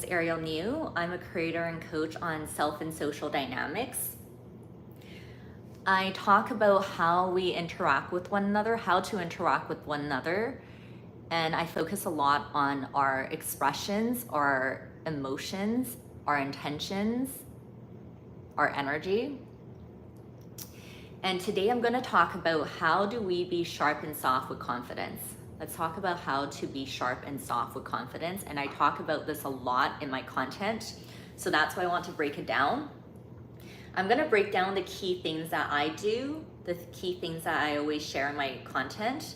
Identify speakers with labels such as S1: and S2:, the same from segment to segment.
S1: Ariel Niu. I'm a creator and coach on self and social dynamics. I talk about how we interact with one another, how to interact with one another, and I focus a lot on our expressions, our emotions, our intentions, our energy. And today I'm going to talk about how do we be sharp and soft with confidence. Let's talk about how to be sharp and soft with confidence. And I talk about this a lot in my content. So that's why I want to break it down. I'm going to break down the key things that I do, the key things that I always share in my content.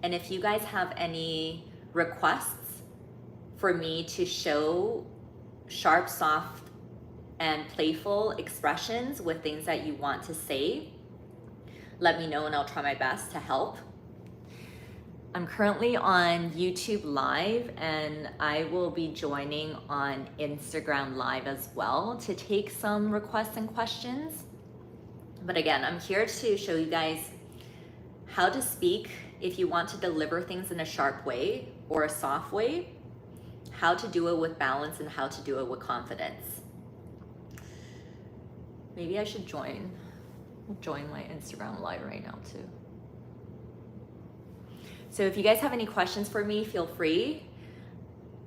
S1: And if you guys have any requests for me to show sharp, soft, and playful expressions with things that you want to say, let me know and I'll try my best to help. I'm currently on YouTube Live and I will be joining on Instagram Live as well to take some requests and questions. But again, I'm here to show you guys how to speak if you want to deliver things in a sharp way or a soft way, how to do it with balance and how to do it with confidence. Maybe I should join my Instagram Live right now too. So if you guys have any questions for me, feel free.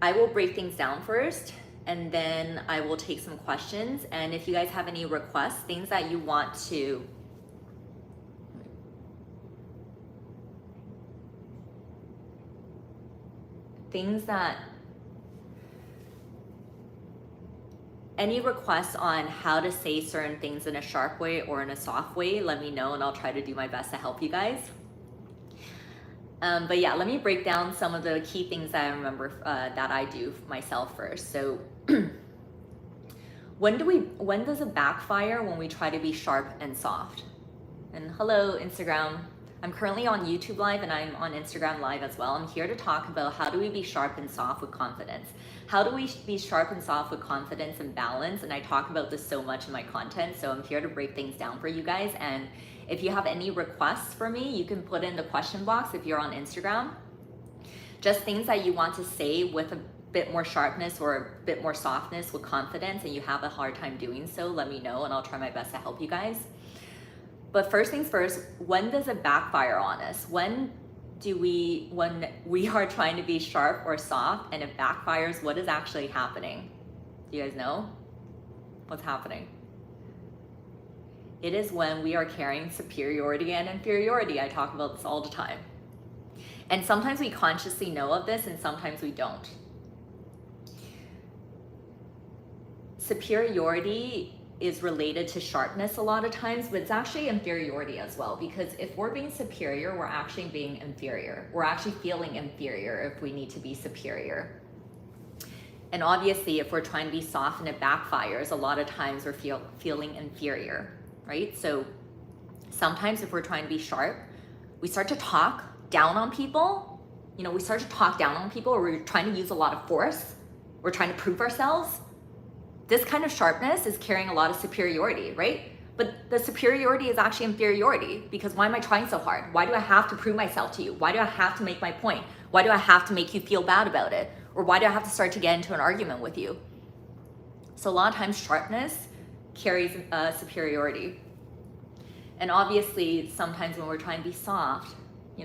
S1: I will break things down first and then I will take some questions. And if you guys have any requests, things that you want to any requests on how to say certain things in a sharp way or in a soft way, let me know and I'll try to do my best to help you guys. But yeah, let me break down some of the key things that I remember that I do myself first. So when does it backfire when we try to be sharp and soft? And hello, Instagram. I'm currently on YouTube Live and I'm on Instagram Live as well. I'm here to talk about how do we be sharp and soft with confidence? How do we be sharp and soft with confidence and balance? And I talk about this so much in my content, so I'm here to break things down for you guys. And if you have any requests for me, you can put in the question box if you're on Instagram. Just things that you want to say with a bit more sharpness or a bit more softness with confidence and you have a hard time doing so, let me know and I'll try my best to help you guys. But first things first, when does it backfire on us? When we are trying to be sharp or soft and it backfires, what is actually happening? Do you guys know what's happening? It is when we are carrying superiority and inferiority. I talk about this all the time. And sometimes we consciously know of this and sometimes we don't. Superiority is related to sharpness a lot of times, but it's actually inferiority as well, because if we're being superior, we're actually being inferior. We're actually feeling inferior if we need to be superior. And obviously, if we're trying to be soft and it backfires, a lot of times we're feeling inferior, right? So sometimes if we're trying to be sharp, we start to talk down on people. We start to talk down on people, or we're trying to use a lot of force. We're trying to prove ourselves. This kind of sharpness is carrying a lot of superiority, right? But the superiority is actually inferiority, because why am I trying so hard? Why do I have to prove myself to you? Why do I have to make my point? Why do I have to make you feel bad about it? Or why do I have to start to get into an argument with you? So a lot of times sharpness carries superiority. And obviously sometimes when we're trying to be soft,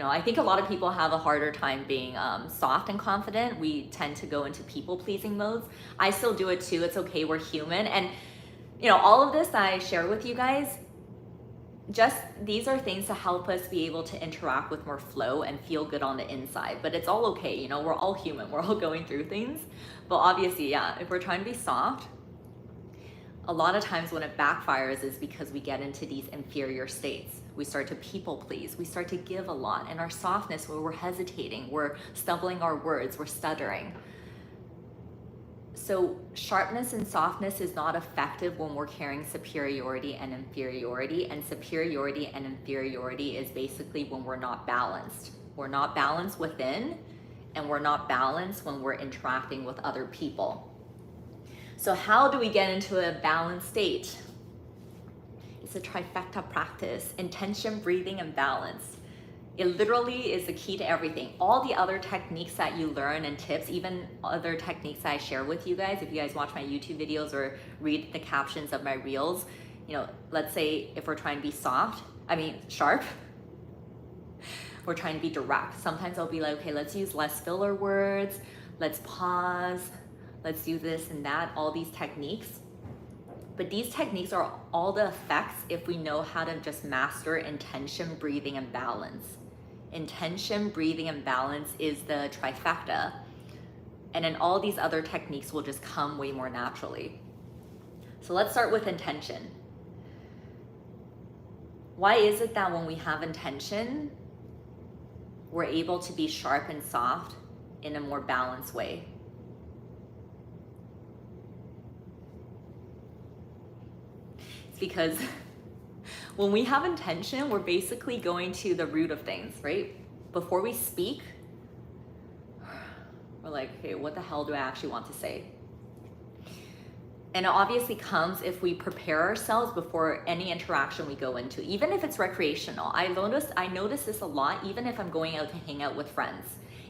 S1: I think a lot of people have a harder time being soft and confident. We tend to go into people-pleasing modes. I still do it too. It's okay. We're human. And, all of this that I share with you guys, these are things to help us be able to interact with more flow and feel good on the inside. But it's all okay. We're all human. We're all going through things. But obviously, yeah, if we're trying to be soft, a lot of times when it backfires is because we get into these inferior states. We start to people please, we start to give a lot, and our softness, where we're hesitating, we're stumbling our words, we're stuttering. So sharpness and softness is not effective when we're carrying superiority and inferiority, and superiority and inferiority is basically when we're not balanced. We're not balanced within, and we're not balanced when we're interacting with other people. So how do we get into a balanced state? It's a trifecta practice: intention, breathing, and balance. It literally is the key to everything. All the other techniques that you learn and tips, even other techniques that I share with you guys, if you guys watch my YouTube videos or read the captions of my reels, you know, let's say if we're trying to be sharp, we're trying to be direct. Sometimes I'll be like, okay, let's use less filler words, let's pause, let's do this and that, all these techniques. But these techniques are all the effects if we know how to just master intention, breathing, and balance. Intention, breathing, and balance is the trifecta. And then all these other techniques will just come way more naturally. So let's start with intention. Why is it that when we have intention, we're able to be sharp and soft in a more balanced way? It's because when we have intention, we're basically going to the root of things, right? Before we speak, we're like, okay, what the hell do I actually want to say? And it obviously comes if we prepare ourselves before any interaction we go into, even if it's recreational. I notice this a lot, even if I'm going out to hang out with friends.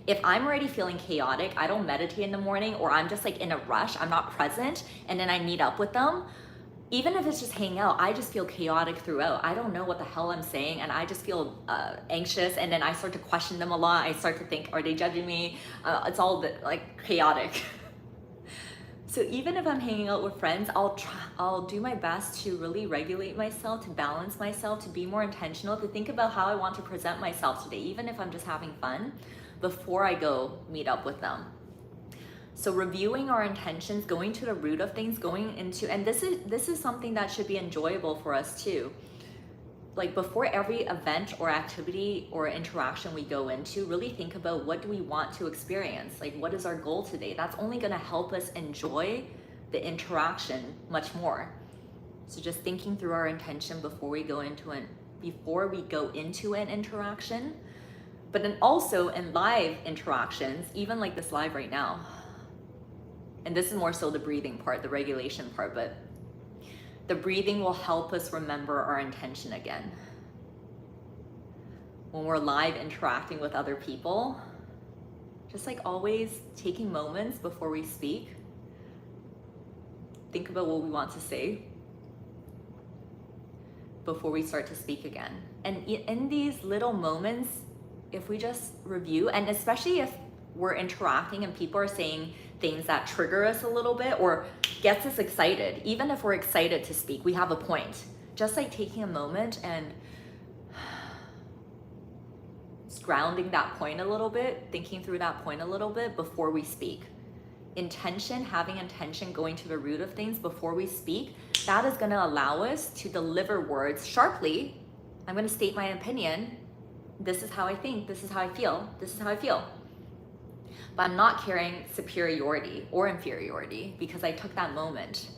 S1: If I'm already feeling chaotic, I don't meditate in the morning, or I'm just like in a rush, I'm not present, and then I meet up with them, even if it's just hanging out, I just feel chaotic throughout. I don't know what the hell I'm saying, and I just feel anxious, and then I start to question them a lot. I start to think, are they judging me? It's all like chaotic. So even if I'm hanging out with friends, I'll do my best to really regulate myself, to balance myself, to be more intentional, to think about how I want to present myself today, even if I'm just having fun, before I go meet up with them. So reviewing our intentions, going to the root of things, and this is something that should be enjoyable for us too. Like before every event or activity or interaction we go into, really think about, what do we want to experience? Like, what is our goal today? That's only gonna help us enjoy the interaction much more. So just thinking through our intention before we go into an interaction, but then also in live interactions, even like this live right now. And this is more so the breathing part, the regulation part, but the breathing will help us remember our intention again. When we're live interacting with other people, just like always taking moments before we speak, think about what we want to say before we start to speak again. And in these little moments, if we just review, and especially if we're interacting and people are saying things that trigger us a little bit or gets us excited, even if we're excited to speak, we have a point. Just like taking a moment and grounding that point a little bit, thinking through that point a little bit before we speak. Having intention, going to the root of things before we speak, that is gonna allow us to deliver words sharply. I'm gonna state my opinion. This is how I think, this is how I feel, this is how I feel. But I'm not carrying superiority or inferiority because I took that moment.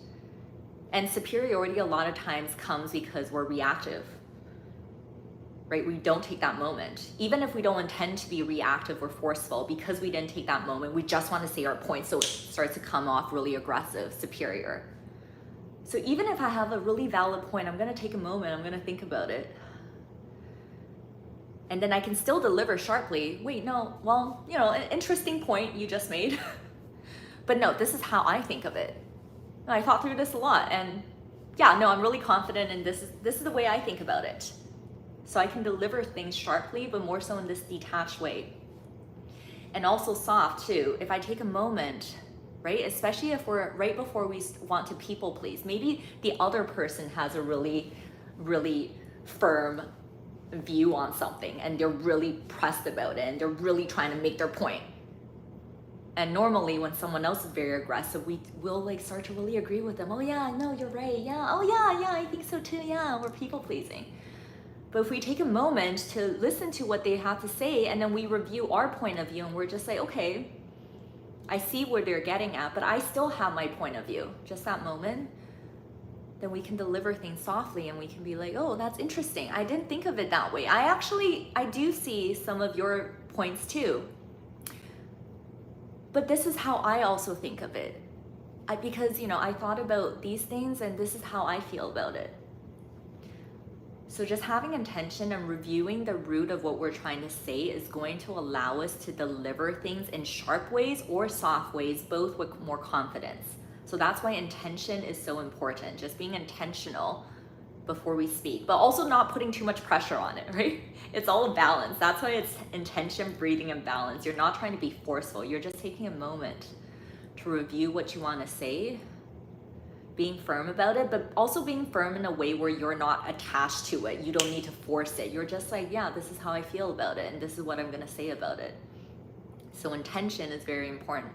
S1: And superiority a lot of times comes because we're reactive, right? We don't take that moment. Even if we don't intend to be reactive or forceful, because we didn't take that moment, we just want to say our point, so it starts to come off really aggressive, superior. So even if I have a really valid point, I'm gonna take a moment, I'm gonna think about it. And then I can still deliver sharply. Wait, no, well, you know, an interesting point you just made. But no, this is how I think of it. I thought through this a lot, and yeah, no, I'm really confident, and this is the way I think about it. So I can deliver things sharply, but more so in this detached way. And also soft too. If I take a moment, right, especially if we're right before we want to people please, maybe the other person has a really, really firm view on something and they're really pressed about it and they're really trying to make their point. And normally when someone else is very aggressive, we will like start to really agree with them. Oh yeah, no, you're right. Yeah, oh yeah, I think so too. Yeah, we're people pleasing. But if we take a moment to listen to what they have to say and then we review our point of view and we're just like, okay, I see where they're getting at, but I still have my point of view, just that moment, then we can deliver things softly and we can be like, oh, that's interesting. I didn't think of it that way. I do see some of your points too. But this is how I also think of it. Because, you know, I thought about these things and this is how I feel about it. So just having intention and reviewing the root of what we're trying to say is going to allow us to deliver things in sharp ways or soft ways, both with more confidence. So that's why intention is so important, just being intentional before we speak, but also not putting too much pressure on it, right? It's all a balance. That's why it's intention, breathing, and balance. You're not trying to be forceful. You're just taking a moment to review what you want to say, being firm about it, but also being firm in a way where you're not attached to it. You don't need to force it. You're just like, yeah, this is how I feel about it, and this is what I'm gonna say about it. So intention is very important.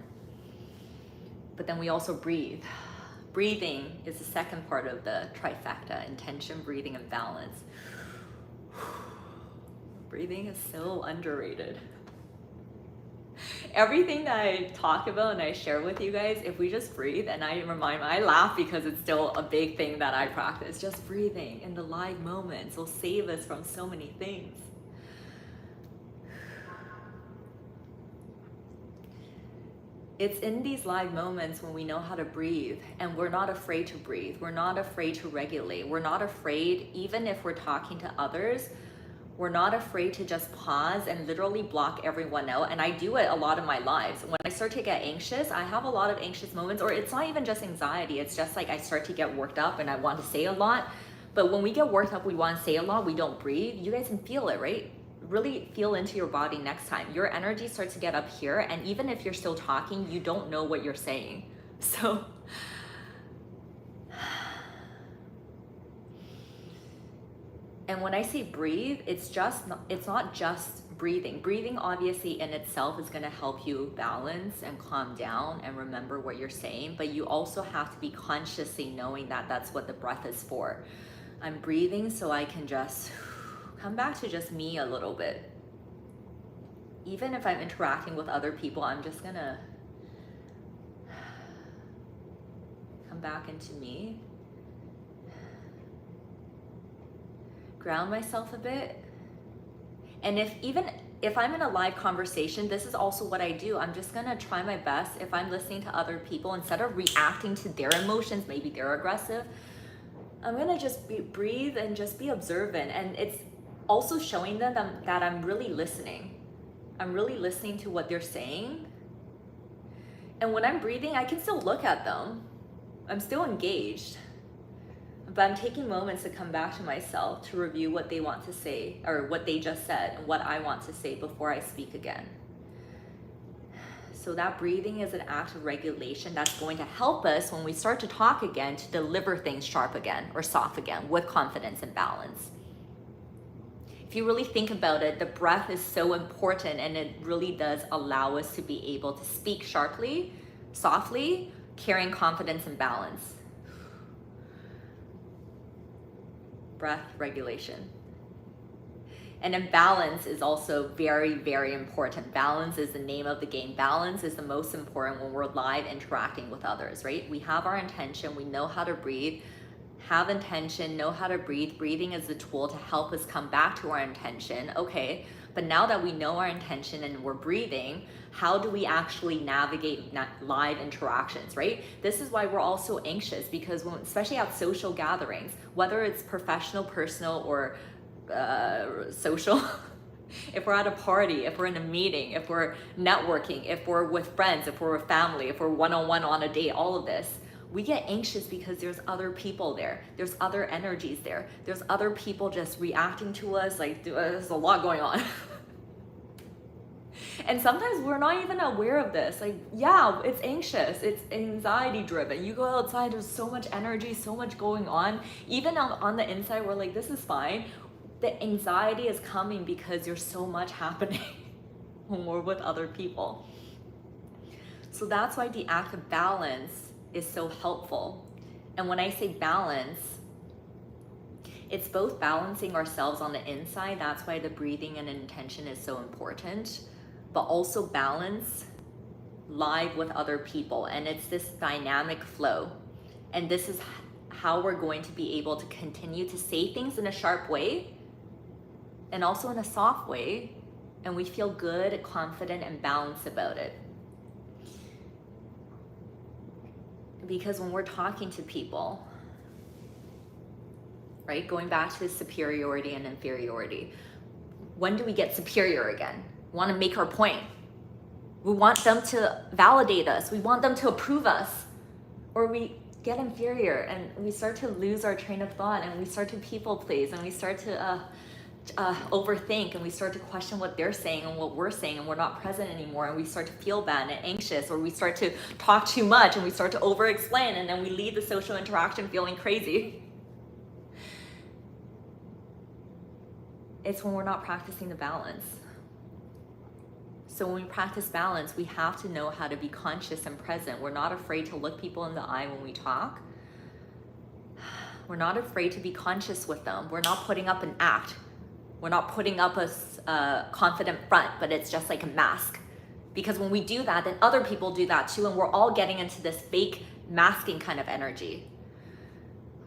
S1: But then we also breathe. Breathing is the second part of the trifecta: intention, breathing, and balance. Breathing is so underrated. Everything that I talk about and I share with you guys, if we just breathe, and I laugh because it's still a big thing that I practice, just breathing in the live moments will save us from so many things. It's in these live moments when we know how to breathe, and we're not afraid to breathe. We're not afraid to regulate. We're not afraid, even if we're talking to others, we're not afraid to just pause and literally block everyone out. And I do it a lot in my lives. When I start to get anxious, I have a lot of anxious moments, or it's not even just anxiety. It's just like I start to get worked up and I want to say a lot. But when we get worked up, we want to say a lot, we don't breathe. You guys can feel it, right? Really feel into your body next time. Your energy starts to get up here, and even if you're still talking, you don't know what you're saying. So and when I say breathe, it's not just breathing. Breathing obviously in itself is going to help you balance and calm down and remember what you're saying, but you also have to be consciously knowing that that's what the breath is for. I'm breathing so I can just come back to just me a little bit. Even if I'm interacting with other people, I'm just going to come back into me. Ground myself a bit. And if I'm in a live conversation, this is also what I do. I'm just gonna try my best. If I'm listening to other people, instead of reacting to their emotions, maybe they're aggressive, I'm gonna just breathe and just be observant. And it's also showing them that I'm really listening. I'm really listening to what they're saying. And when I'm breathing, I can still look at them. I'm still engaged. But I'm taking moments to come back to myself to review what they want to say, or what they just said, and what I want to say before I speak again. So that breathing is an act of regulation that's going to help us when we start to talk again to deliver things sharp again or soft again with confidence and balance. If you really think about it, the breath is so important, and it really does allow us to be able to speak sharply, softly, carrying confidence and balance. Breath regulation. And then balance is also very, very important. Balance is the name of the game. Balance is the most important when we're live interacting with others, right? We have our intention, we know how to breathe, have intention, know how to breathe. Breathing is the tool to help us come back to our intention. Okay, but now that we know our intention and we're breathing, how do we actually navigate live interactions, right? This is why we're all so anxious, because especially at social gatherings, whether it's professional, personal, or social, if we're at a party, if we're in a meeting, if we're networking, if we're with friends, if we're with family, if we're one-on-one on a date, all of this, we get anxious because there's other people there. There's other energies there. There's other people just reacting to us. Like, there's a lot going on. And sometimes we're not even aware of this. Like, yeah, it's anxious. It's anxiety driven. You go outside, there's so much energy, so much going on. Even on the inside, we're like, this is fine. The anxiety is coming because there's so much happening when we're with other people. So that's why the act of balance is so helpful. And when I say balance, it's both balancing ourselves on the inside. That's why the breathing and intention is so important, but also balance live with other people. And it's this dynamic flow. And this is how we're going to be able to continue to say things in a sharp way and also in a soft way. And we feel good, confident, and balanced about it. Because when we're talking to people, right? Going back to superiority and inferiority. When do we get superior again? We want to make our point. We want them to validate us. We want them to approve us. Or we get inferior and we start to lose our train of thought, and we start to people please, and we start to overthink, and we start to question what they're saying and what we're saying, and we're not present anymore, and we start to feel bad and anxious, or we start to talk too much and we start to over explain, and then we leave the social interaction feeling crazy. It's when we're not practicing the balance. So when we practice balance, we have to know how to be conscious and present. We're not afraid to look people in the eye when we talk. We're not afraid to be conscious with them. We're not putting up an act. We're not putting up a confident front, but it's just like a mask. Because when we do that, then other people do that too, and we're all getting into this fake masking kind of energy.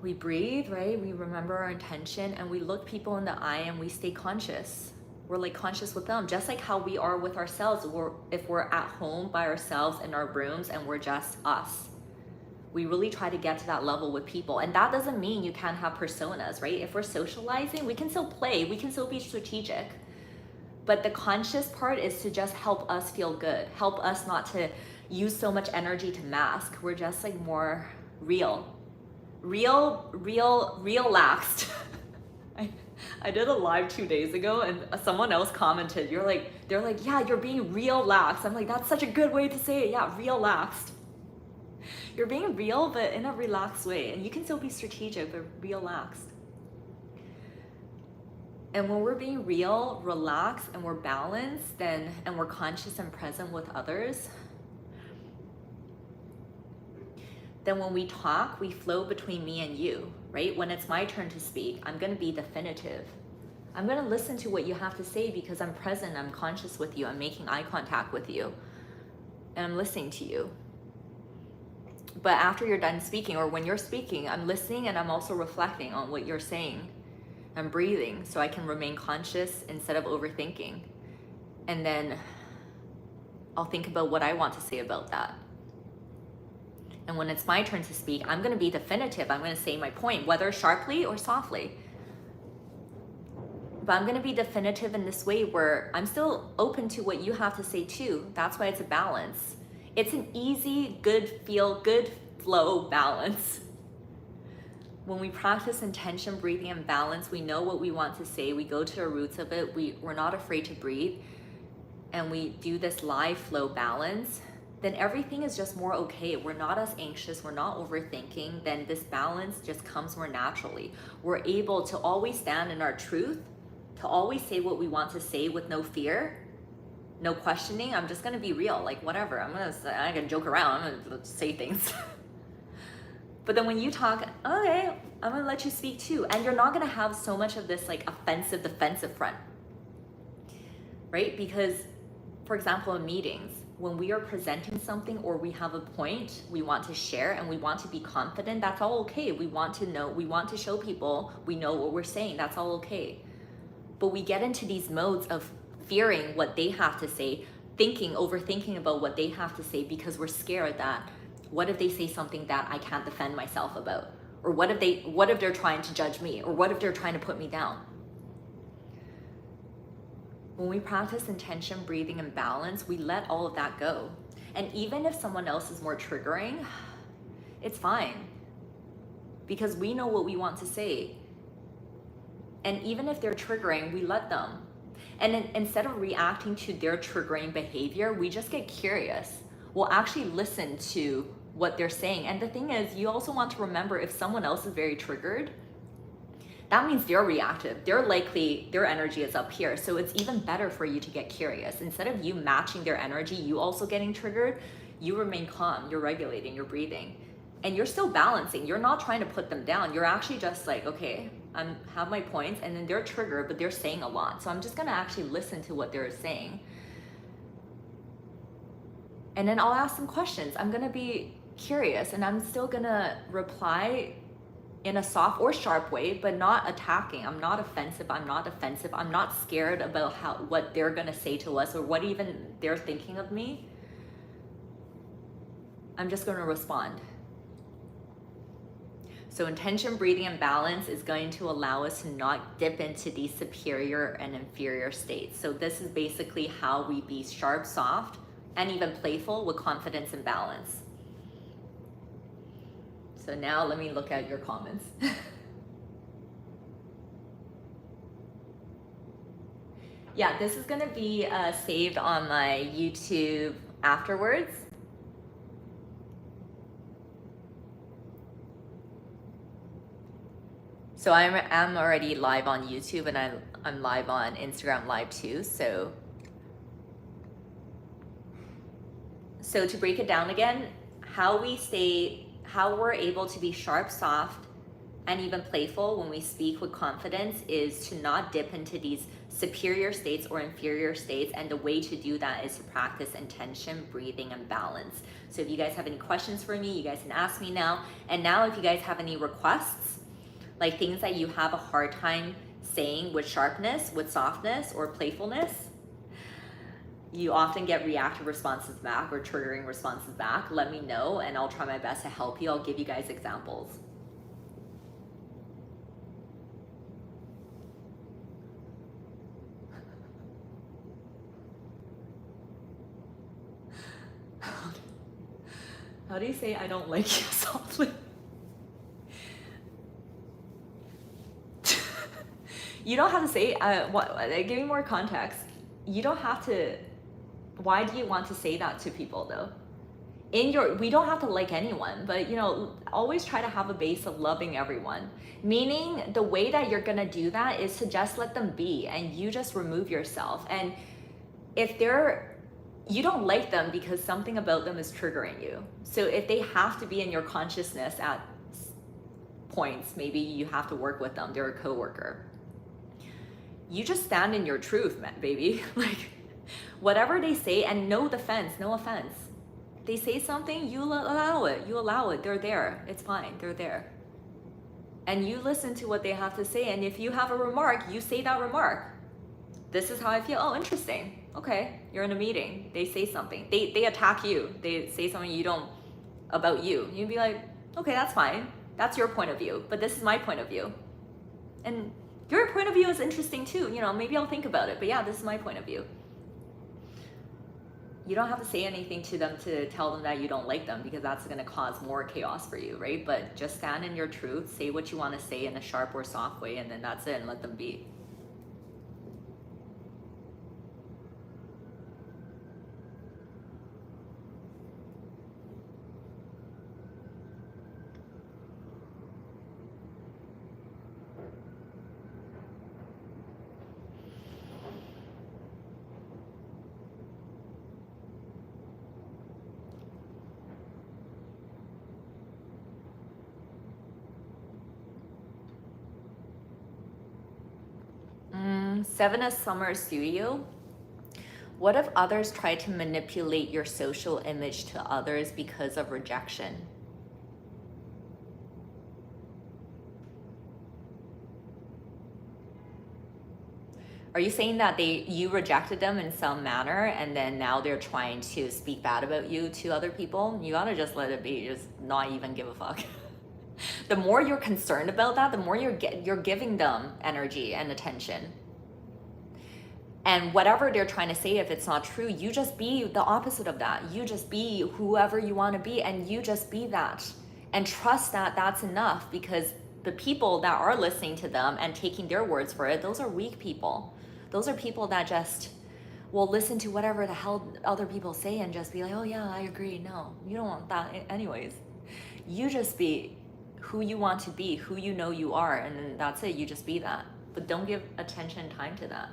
S1: We breathe, right? We remember our intention, and we look people in the eye and we stay conscious. We're like conscious with them, just like how we are with ourselves. If we're at home by ourselves in our rooms and we're just us. We really try to get to that level with people. And that doesn't mean you can't have personas, right? If we're socializing, we can still play, we can still be strategic. But the conscious part is to just help us feel good, help us not to use so much energy to mask. We're just like more real, relaxed. I did a live 2 days ago, and someone else commented, they're like, yeah, you're being real laxed. I'm like, that's such a good way to say it. Yeah, real laxed. You're being real, but in a relaxed way. And you can still be strategic, but relaxed. And when we're being real, relaxed, and we're balanced, and we're conscious and present with others, then when we talk, we flow between me and you, right? When it's my turn to speak, I'm gonna be definitive. I'm gonna listen to what you have to say because I'm present, I'm conscious with you, I'm making eye contact with you, and I'm listening to you. But after you're done speaking, or when you're speaking, I'm listening and I'm also reflecting on what you're saying. I'm breathing so I can remain conscious instead of overthinking. And then I'll think about what I want to say about that. And when it's my turn to speak, I'm gonna be definitive. I'm gonna say my point, whether sharply or softly. But I'm gonna be definitive in this way where I'm still open to what you have to say too. That's why it's a balance. It's an easy, good feel, good flow balance. When we practice intention, breathing, and balance, we know what we want to say. We go to the roots of it. We're not afraid to breathe. And we do this live flow balance. Then everything is just more okay. We're not as anxious, we're not overthinking, then this balance just comes more naturally. We're able to always stand in our truth, to always say what we want to say with no fear, no questioning. I'm just gonna be real, like whatever, I'm gonna joke around, I'm gonna say things. But then when you talk, okay, I'm gonna let you speak too. And you're not gonna have so much of this like offensive, defensive front, right? Because, for example, in meetings, when we are presenting something or we have a point we want to share and we want to be confident, that's all okay. We want to know, we want to show people we know what we're saying, that's all okay. But we get into these modes of fearing what they have to say, overthinking about what they have to say because we're scared that what if they say something that I can't defend myself about? Or what if they're trying to judge me? Or what if they're trying to put me down? When we practice intention, breathing, and balance, we let all of that go. And even if someone else is more triggering, it's fine. Because we know what we want to say. And even if they're triggering, we let them. And instead of reacting to their triggering behavior, we just get curious. We'll actually listen to what they're saying. And the thing is, you also want to remember if someone else is very triggered, that means they're reactive. They're likely, their energy is up here. So it's even better for you to get curious. Instead of you matching their energy, you also getting triggered, you remain calm, you're regulating, you're breathing. And you're still balancing. You're not trying to put them down. You're actually just like, okay, I have my points, and then they're triggered, but they're saying a lot. So I'm just gonna actually listen to what they're saying. And then I'll ask them questions. I'm gonna be curious, and I'm still gonna reply in a soft or sharp way, but not attacking. I'm not offensive, I'm not defensive. I'm not scared about what they're gonna say to us or what even they're thinking of me. I'm just gonna respond. So intention, breathing, and balance is going to allow us to not dip into these superior and inferior states. So this is basically how we be sharp, soft, and even playful with confidence and balance. So now let me look at your comments. Yeah, this is gonna be saved on my YouTube afterwards. So I'm already live on YouTube, and I'm live on Instagram Live too. So to break it down again, how we're able to be sharp, soft, and even playful when we speak with confidence is to not dip into these superior states or inferior states. And the way to do that is to practice intention, breathing, and balance. So if you guys have any questions for me, you guys can ask me now. And now if you guys have any requests, like things that you have a hard time saying with sharpness, with softness, or playfulness, you often get reactive responses back or triggering responses back, let me know and I'll try my best to help you. I'll give you guys examples. How do you say I don't like you softly? You don't have to say, give me more context. You don't have to, why do you want to say that to people though? We don't have to like anyone, but always try to have a base of loving everyone. Meaning the way that you're gonna do that is to just let them be and you just remove yourself. And if you don't like them because something about them is triggering you. So if they have to be in your consciousness at points, maybe you have to work with them, they're a coworker. You just stand in your truth, man, baby. Like whatever they say, and no offense. They say something, you allow it, they're there, it's fine, they're there. And you listen to what they have to say, and if you have a remark, you say that remark. This is how I feel, oh, interesting. Okay, you're in a meeting, they say something, they attack you, they say something about you. You'd be like, okay, that's fine, that's your point of view, but this is my point of view. And your point of view is interesting too, maybe I'll think about it, but yeah, this is my point of view. You don't have to say anything to them to tell them that you don't like them, because that's gonna cause more chaos for you, right? But just stand in your truth, say what you wanna say in a sharp or soft way, and then that's it, and let them be. Seven of Summer Studio. What if others try to manipulate your social image to others because of rejection? Are you saying that you rejected them in some manner and then now they're trying to speak bad about you to other people? You gotta just let it be, just not even give a fuck. The more you're concerned about that, the more you're giving them energy and attention. And whatever they're trying to say, if it's not true, you just be the opposite of that. You just be whoever you want to be, and you just be that. And trust that that's enough, because the people that are listening to them and taking their words for it, those are weak people. Those are people that just will listen to whatever the hell other people say and just be like, oh yeah, I agree. No, you don't want that anyways. You just be who you want to be, who you know you are, and then that's it. You just be that. But don't give attention and time to that.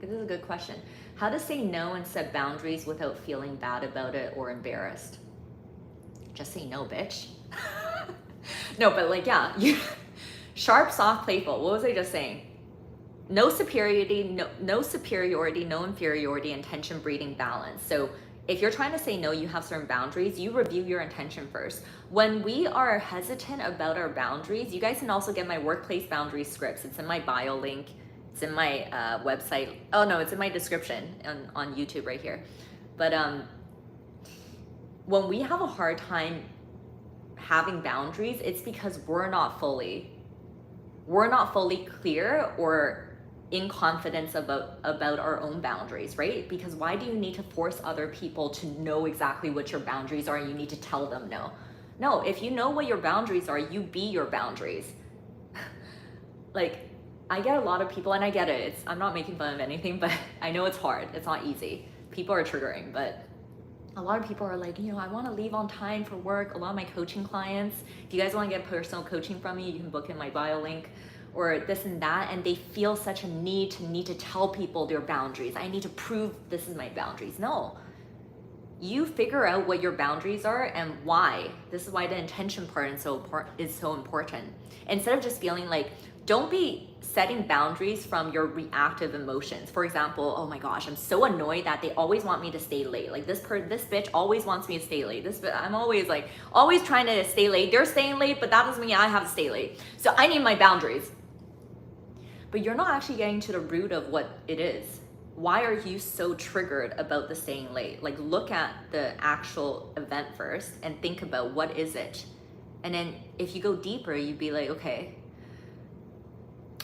S1: This is a good question. How to say no and set boundaries without feeling bad about it or embarrassed? Just say no, bitch. No, but like, yeah, sharp, soft, playful. What was I just saying? No superiority, no inferiority, intention, breathing, balance. So if you're trying to say no, you have certain boundaries, you review your intention first. When we are hesitant about our boundaries, you guys can also get my workplace boundary scripts. It's in my bio link. It's in my website. Oh no, it's in my description on YouTube right here. But when we have a hard time having boundaries, it's because we're not fully clear or in confidence about our own boundaries, right? Because why do you need to force other people to know exactly what your boundaries are and you need to tell them no, if you know what your boundaries are, you be your boundaries. Like, I get a lot of people, and I get it, I'm not making fun of anything, but I know it's hard, it's not easy, people are triggering, but a lot of people are like, I want to leave on time for work. A lot of my coaching clients, if you guys want to get personal coaching from me, you can book in my bio link, or this and that, and they feel such a need to tell people their boundaries. I need to prove this is my boundaries. No, you figure out what your boundaries are and why. This is why the intention part is so important. Instead of just feeling like, don't be setting boundaries from your reactive emotions. For example, oh my gosh, I'm so annoyed that they always want me to stay late. Like this bitch always wants me to stay late. I'm always trying to stay late. They're staying late, but that doesn't mean I have to stay late. So I need my boundaries. But you're not actually getting to the root of what it is. Why are you so triggered about the staying late? Like, look at the actual event first and think about what is it. And then if you go deeper, you'd be like, okay,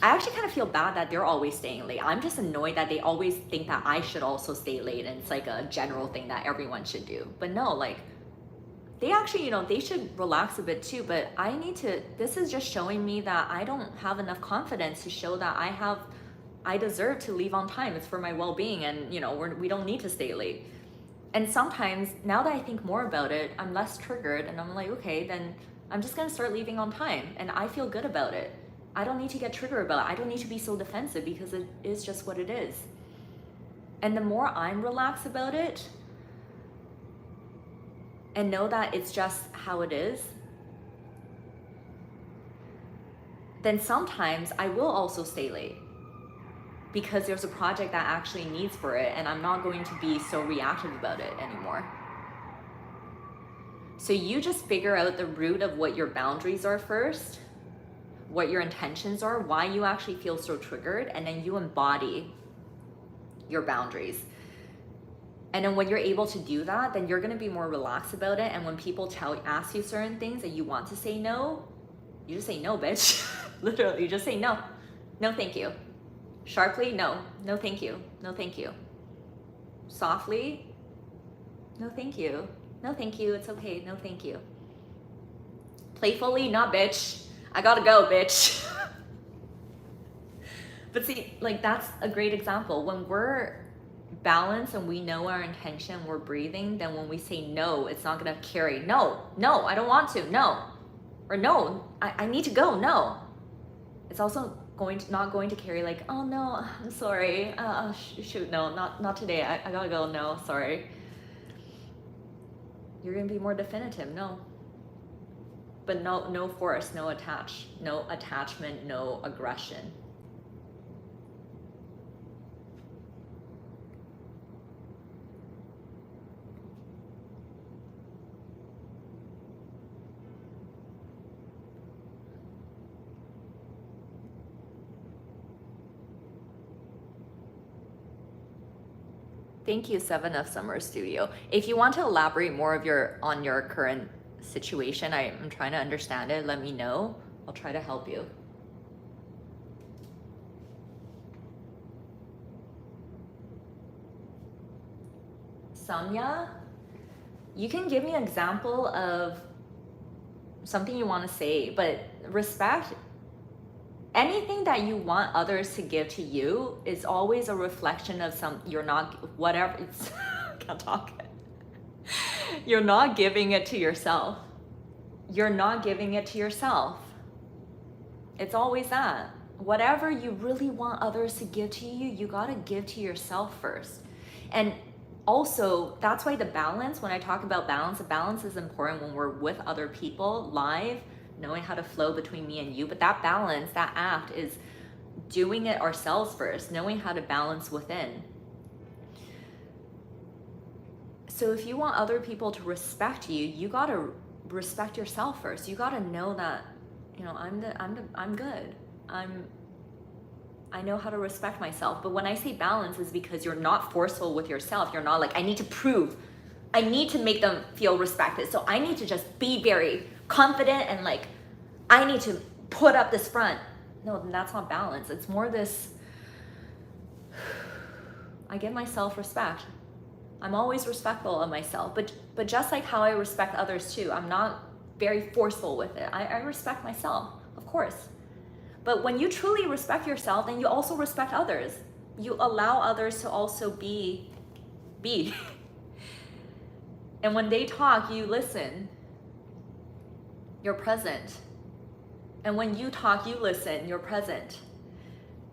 S1: I actually kind of feel bad that they're always staying late. I'm just annoyed that they always think that I should also stay late, and it's like a general thing that everyone should do. But no, like, they actually, they should relax a bit too, but this is just showing me that I don't have enough confidence to show that I deserve to leave on time. It's for my well-being, and we don't need to stay late. And sometimes, now that I think more about it, I'm less triggered, and I'm like, okay, then I'm just gonna start leaving on time, and I feel good about it. I don't need to get triggered about it. I don't need to be so defensive, because it is just what it is. And the more I'm relaxed about it, and know that it's just how it is, then sometimes I will also stay late because there's a project that actually needs for it, and I'm not going to be so reactive about it anymore. So you just figure out the root of what your boundaries are first, what your intentions are, why you actually feel so triggered, and then you embody your boundaries. And then when you're able to do that, then you're gonna be more relaxed about it. And when people ask you certain things that you want to say no, you just say no, bitch. Literally, you just say no. No, thank you. Sharply, no. No, thank you. No, thank you. Softly, no, thank you. No, thank you. It's okay. No, thank you. Playfully, nah, bitch. I gotta go, bitch. But see, like, that's a great example. When we're balanced and we know our intention, we're breathing, then when we say no, it's not gonna carry no, I don't want to, no. Or no, I need to go, no. It's also not going to carry like, oh no, I'm sorry, shoot, no, not today, I gotta go, no, sorry. You're gonna be more definitive, no. But no force, no attachment, no aggression. Thank you, Seven of Summer Studio. If you want to elaborate more on your current situation, I'm trying to understand it, let me know. I'll try to help you. Samya, you can give me an example of something you want to say, but respect, anything that you want others to give to you is always a reflection of can't talk. You're not giving it to yourself. You're not giving it to yourself. It's always that. Whatever you really want others to give to you, you gotta give to yourself first. And also, that's why the balance, when I talk about balance, the balance is important when we're with other people live, knowing how to flow between me and you. But that balance, that act is doing it ourselves first, knowing how to balance within. So if you want other people to respect you, you gotta respect yourself first. You gotta know that, I'm good. I know how to respect myself. But when I say balance is because you're not forceful with yourself. You're not like, I need to prove, I need to make them feel respected. So I need to just be very confident and like, I need to put up this front. No, that's not balance. It's more this, I give myself respect. I'm always respectful of myself, but just like how I respect others too, I'm not very forceful with it. I respect myself, of course. But when you truly respect yourself, then you also respect others. You allow others to also be. And when they talk, you listen. You're present. And when you talk, you listen, you're present.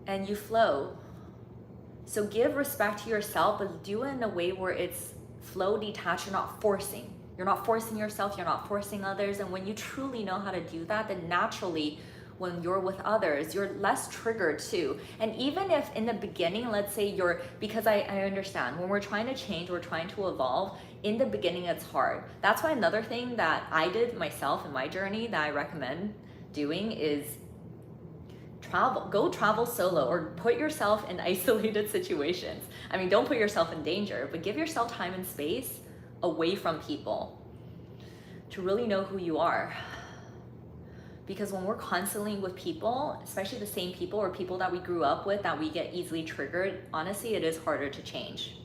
S1: And you flow. So give respect to yourself, but do it in a way where it's flow detached. You're not forcing. You're not forcing yourself, you're not forcing others. And when you truly know how to do that, then naturally, when you're with others, you're less triggered too. And even if in the beginning, let's say because I understand, when we're trying to change, we're trying to evolve, in the beginning it's hard. That's why another thing that I did myself in my journey that I recommend doing is go travel solo or put yourself in isolated situations. I mean, don't put yourself in danger, but give yourself time and space away from people to really know who you are. Because when we're constantly with people, especially the same people or people that we grew up with that we get easily triggered, honestly, it is harder to change.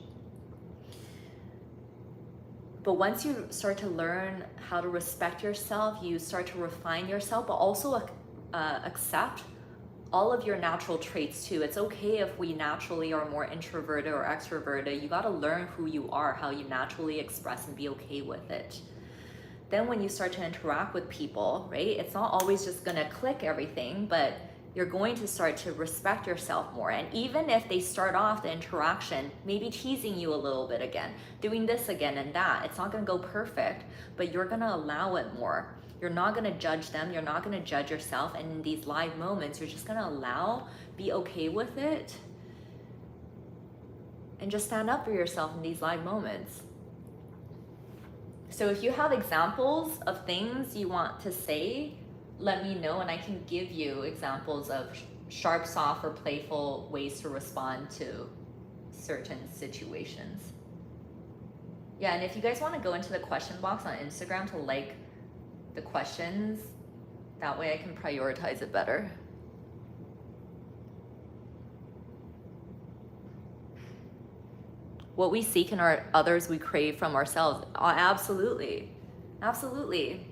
S1: But once you start to learn how to respect yourself, you start to refine yourself, but also accept all of your natural traits too. It's okay if we naturally are more introverted or extroverted. You got to learn who you are, how you naturally express, and be okay with it. Then when you start to interact with people, right, it's not always just gonna click everything, but you're going to start to respect yourself more. And even if they start off the interaction, maybe teasing you a little bit again, doing this again and that, it's not gonna go perfect, but you're gonna allow it more. You're not gonna judge them, you're not gonna judge yourself, and in these live moments, you're just gonna allow, be okay with it, and just stand up for yourself in these live moments. So if you have examples of things you want to say, let me know and I can give you examples of sharp, soft, or playful ways to respond to certain situations. Yeah, and if you guys want to go into the question box on Instagram to like the questions, that way I can prioritize it better. What we seek in others, we crave from ourselves. Absolutely. Absolutely.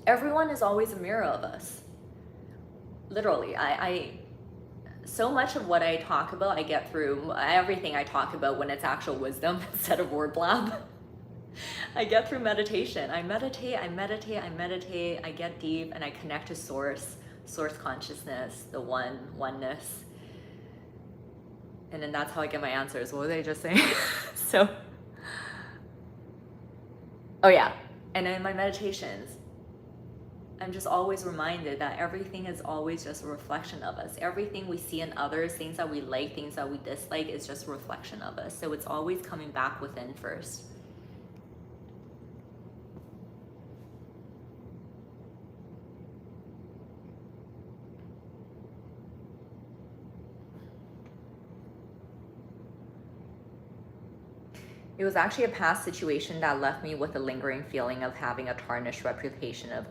S1: Everyone is always a mirror of us. Literally, so much of what I talk about, I get through everything I talk about when it's actual wisdom instead of word blab. I get through meditation. I meditate, I get deep and I connect to source consciousness, the oneness. And then that's how I get my answers. What were they just saying? So, oh yeah. And in my meditations, I'm just always reminded that everything is always just a reflection of us. Everything we see in others, things that we like, things that we dislike, is just a reflection of us. So it's always coming back within first. It was actually a past situation that left me with a lingering feeling of having a tarnished reputation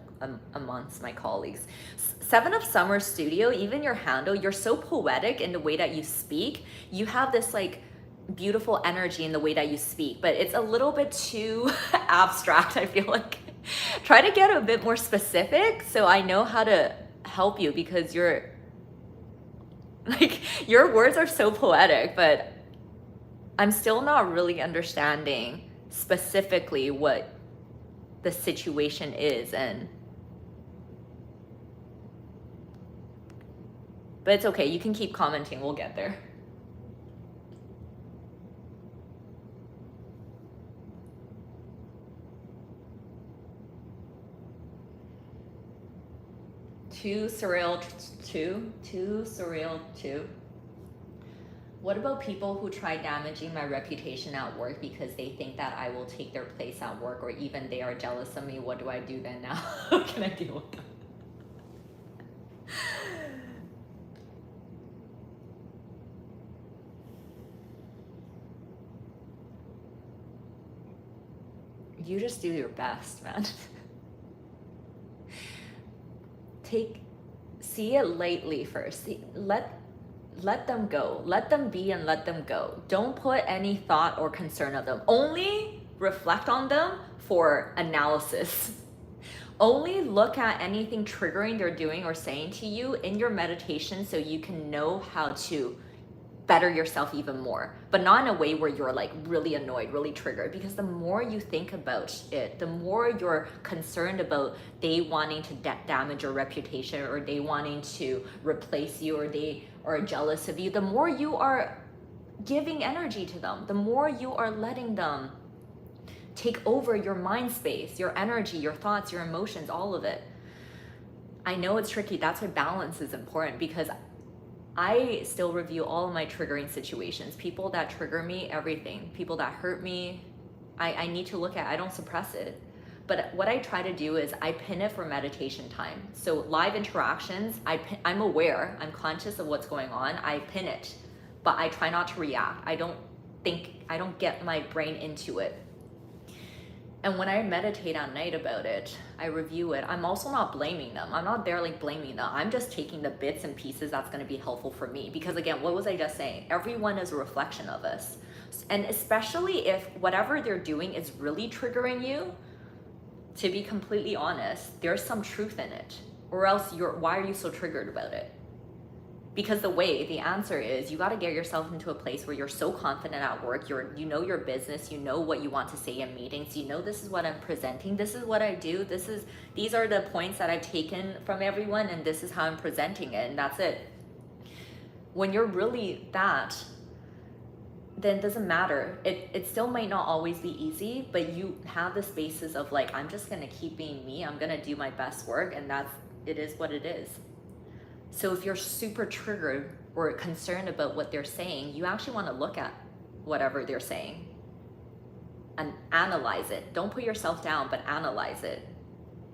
S1: amongst my colleagues. Seven of Summer Studio, even your handle, you're so poetic in the way that you speak. You have this like beautiful energy in the way that you speak, but it's a little bit too abstract, I feel like. Try to get a bit more specific so I know how to help you, because your words are so poetic, but I'm still not really understanding specifically what the situation is, but it's okay, you can keep commenting, we'll get there. Too surreal. What about people who try damaging my reputation at work because they think that I will take their place at work, or even they are jealous of me? What do I do then now? How can I deal with that? you just do your best, man. See it lightly first. Let them go. Let them be and let them go. Don't put any thought or concern of them. Only reflect on them for analysis. Only look at anything triggering they're doing or saying to you in your meditation so you can know how to better yourself even more, but not in a way where you're like really annoyed, really triggered, because the more you think about it, the more you're concerned about they wanting to damage your reputation, or they wanting to replace you, or they are jealous of you, the more you are giving energy to them, the more you are letting them take over your mind space, your energy, your thoughts, your emotions, all of it. I know it's tricky. That's why balance is important, because I still review all of my triggering situations. People that trigger me, everything. People that hurt me, I need to look at. I don't suppress it. But what I try to do is I pin it for meditation time. So live interactions, I'm aware, I'm conscious of what's going on. I pin it, but I try not to react. I don't get my brain into it. And when I meditate at night about it, I review it. I'm also not blaming them. I'm not there like blaming them. I'm just taking the bits and pieces that's going to be helpful for me. Because again, what was I just saying? Everyone is a reflection of us. And especially if whatever they're doing is really triggering you, to be completely honest, there's some truth in it. Or else why are you so triggered about it? Because the answer is you got to get yourself into a place where you're so confident at work, you know your business, you know what you want to say in meetings, you know this is what I'm presenting, this is what I do, these are the points that I've taken from everyone, and this is how I'm presenting it, and that's it. When you're really that, then it doesn't matter. It still might not always be easy, but you have this basis of like, I'm just gonna keep being me, I'm gonna do my best work, and it is what it is. So if you're super triggered or concerned about what they're saying, you actually want to look at whatever they're saying and analyze it. Don't put yourself down, but analyze it.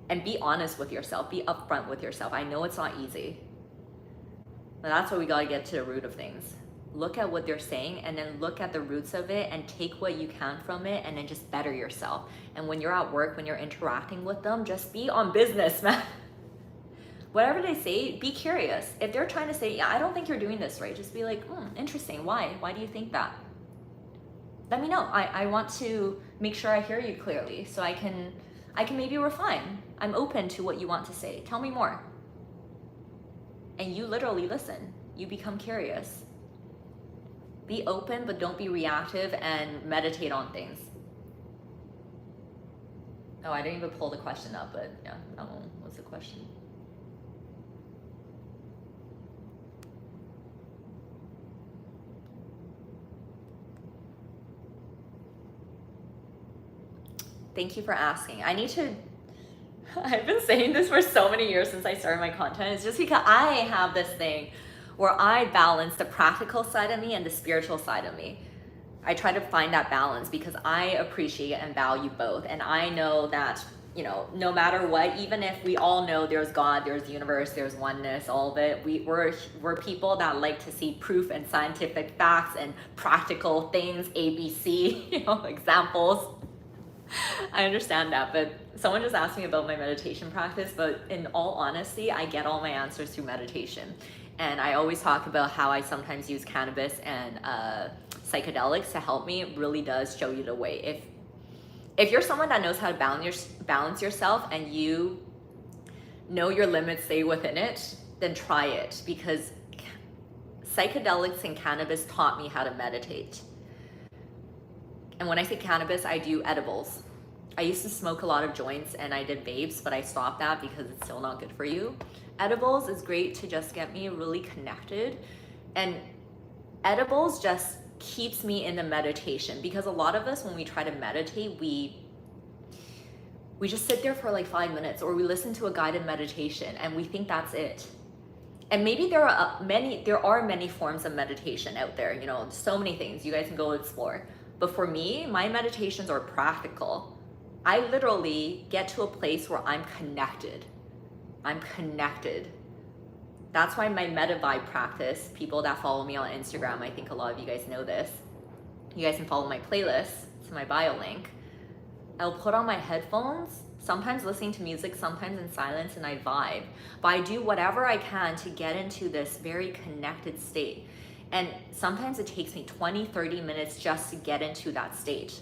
S1: And be honest with yourself. Be upfront with yourself. I know it's not easy, but that's why we got to get to the root of things. Look at what they're saying, and then look at the roots of it and take what you can from it, and then just better yourself. And when you're at work, when you're interacting with them, just be on business, man. Whatever they say, be curious. If they're trying to say, yeah, I don't think you're doing this right, just be like, interesting, why? Why do you think that? Let me know. I want to make sure I hear you clearly so I can maybe refine. I'm open to what you want to say. Tell me more. And you literally listen. You become curious. Be open, but don't be reactive, and meditate on things. Oh, I didn't even pull the question up, but yeah, that one was the question. Thank you for asking. I've been saying this for so many years since I started my content. It's just because I have this thing where I balance the practical side of me and the spiritual side of me. I try to find that balance because I appreciate and value both. And I know that, no matter what, even if we all know there's God, there's the universe, there's oneness, all of it, we're people that like to see proof and scientific facts and practical things, ABC, examples. I understand that, but someone just asked me about my meditation practice, but in all honesty, I get all my answers through meditation. And I always talk about how I sometimes use cannabis and psychedelics to help me. It really does show you the way. If you're someone that knows how to balance yourself and you know your limits, stay within it, then try it, because psychedelics and cannabis taught me how to meditate. And when I say cannabis, I do edibles. I used to smoke a lot of joints and I did vapes, but I stopped that because it's still not good for you. Edibles is great to just get me really connected. And edibles just keeps me in the meditation, because a lot of us, when we try to meditate, we just sit there for like 5 minutes, or we listen to a guided meditation and we think that's it. And maybe there are many forms of meditation out there, so many things you guys can go explore. But for me, my meditations are practical. I literally get to a place where I'm connected. That's why my meta vibe practice, people that follow me on Instagram, I think a lot of you guys know this. You guys can follow my playlist to my bio link. I'll put on my headphones, sometimes listening to music, sometimes in silence, and I vibe. But I do whatever I can to get into this very connected state. And sometimes it takes me 20, 30 minutes just to get into that state.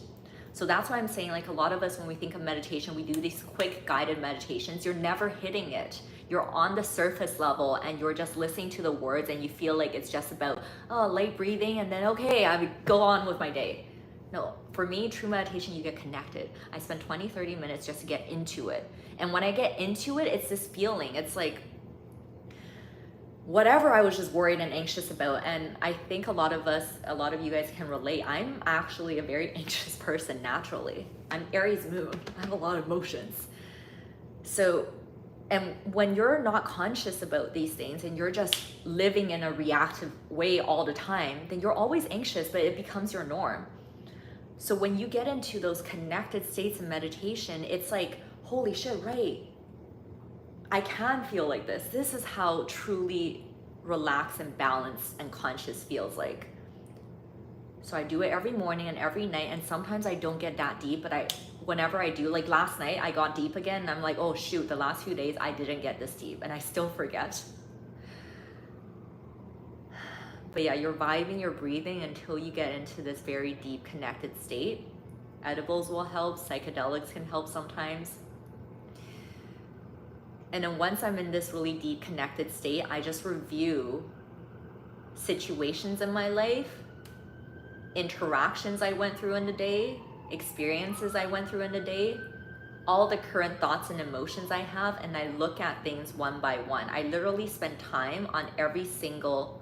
S1: So that's why I'm saying, like, a lot of us, when we think of meditation, we do these quick guided meditations. You're never hitting it. You're on the surface level and you're just listening to the words and you feel like it's just about, oh, light breathing and then, okay, I would go on with my day. No, for me, true meditation, you get connected. I spend 20, 30 minutes just to get into it. And when I get into it, it's this feeling. It's like whatever I was just worried and anxious about. And I think a lot of you guys can relate. I'm actually a very anxious person naturally. I'm Aries moon. I have a lot of emotions. So, and when you're not conscious about these things and you're just living in a reactive way all the time, then you're always anxious, but it becomes your norm. So when you get into those connected states of meditation, it's like, holy shit, right? I can feel like this. This is how truly relaxed and balanced and conscious feels like. So I do it every morning and every night, and sometimes I don't get that deep, but whenever I do, like last night, I got deep again, and I'm like, oh shoot, the last few days I didn't get this deep, and I still forget. But yeah, you're vibing, you're breathing until you get into this very deep connected state. Edibles will help, psychedelics can help sometimes. And then once I'm in this really deep connected state, I just review situations in my life, interactions I went through in the day, experiences I went through in the day, all the current thoughts and emotions I have, and I look at things one by one. I literally spend time on every single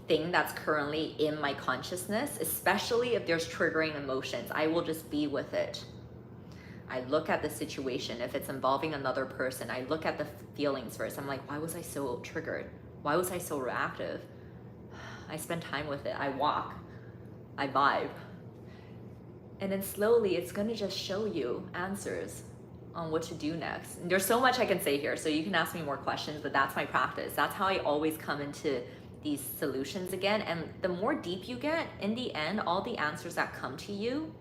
S1: thing that's currently in my consciousness, especially if there's triggering emotions. I will just be with it. I look at the situation. If it's involving another person, I look at the feelings first. I'm like, why was I so triggered? Why was I so reactive? I spend time with it. I walk, I vibe. And then slowly it's gonna just show you answers on what to do next. And there's so much I can say here, so you can ask me more questions, but that's my practice. That's how I always come into these solutions again. And the more deep you get, in the end, all the answers that come to you,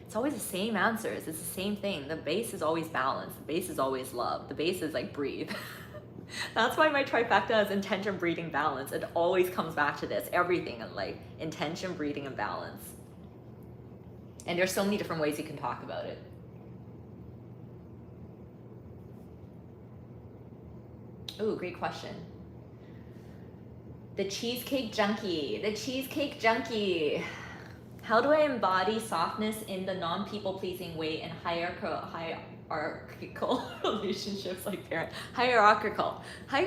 S1: it's always the same answers. It's the same thing. The base is always balance. The base is always love. The base is like breathe. That's why my trifecta is intention, breathing, balance. It always comes back to this. Everything in life, intention, breathing, and balance. And there's so many different ways you can talk about it. Oh, great question. The cheesecake junkie. The cheesecake junkie. How do I embody softness in the non-people-pleasing way in hierarchical relationships like parent? Hierarchical. I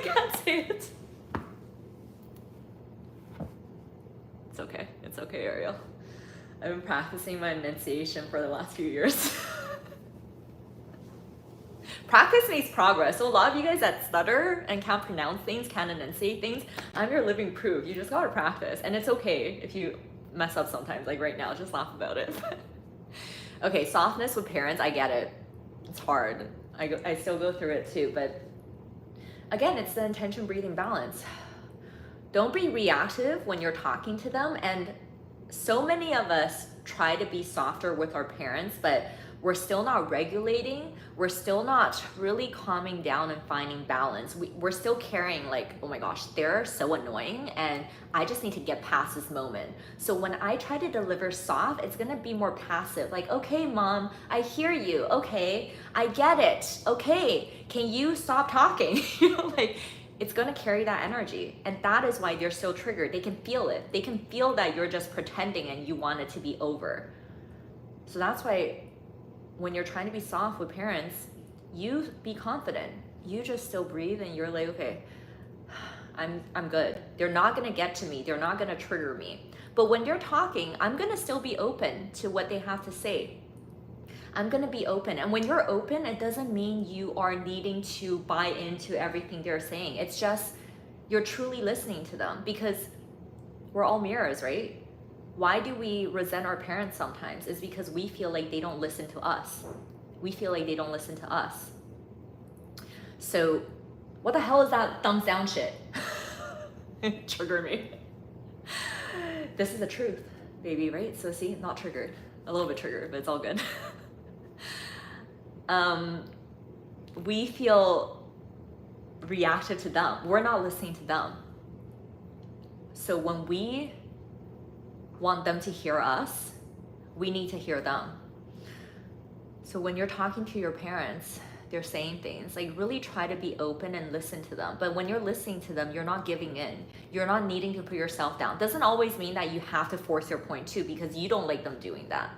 S1: can't say it. It's okay. It's okay, Ariel. I've been practicing my enunciation for the last few years. Practice makes progress. So a lot of you guys that stutter and can't pronounce things, can't enunciate things, I'm your living proof. You just gotta practice. And it's okay if you mess up sometimes, like right now, just laugh about it. Okay, softness with parents, I get it. It's hard. I still go through it too, but again, it's the intention, breathing, balance. Don't be reactive when you're talking to them. And so many of us try to be softer with our parents, but we're still not regulating. We're still not really calming down and finding balance. We're still carrying like, oh my gosh, they're so annoying and I just need to get past this moment. So when I try to deliver soft, it's gonna be more passive. Like, okay, mom, I hear you. Okay, I get it. Okay, can you stop talking? You know, like, it's gonna carry that energy. And that is why they're so triggered. They can feel it. They can feel that you're just pretending and you want it to be over. So that's why when you're trying to be soft with parents, you be confident. You just still breathe and you're like, okay, I'm good. They're not gonna get to me. They're not gonna trigger me. But when they're talking, I'm gonna still be open to what they have to say. I'm gonna be open. And when you're open, it doesn't mean you are needing to buy into everything they're saying. It's just, you're truly listening to them, because we're all mirrors, right? Why do we resent our parents sometimes? Is because we feel like they don't listen to us. We feel like they don't listen to us. So what the hell is that thumbs down shit? Trigger me. This is the truth, baby, right? So see, not triggered. a little bit triggered, but it's all good. We feel reactive to them. We're not listening to them. So when we want them to hear us, we need to hear them. So when you're talking to your parents, they're saying things, like really try to be open and listen to them. But when you're listening to them, you're not giving in. You're not needing to put yourself down. Doesn't always mean that you have to force your point too, because you don't like them doing that.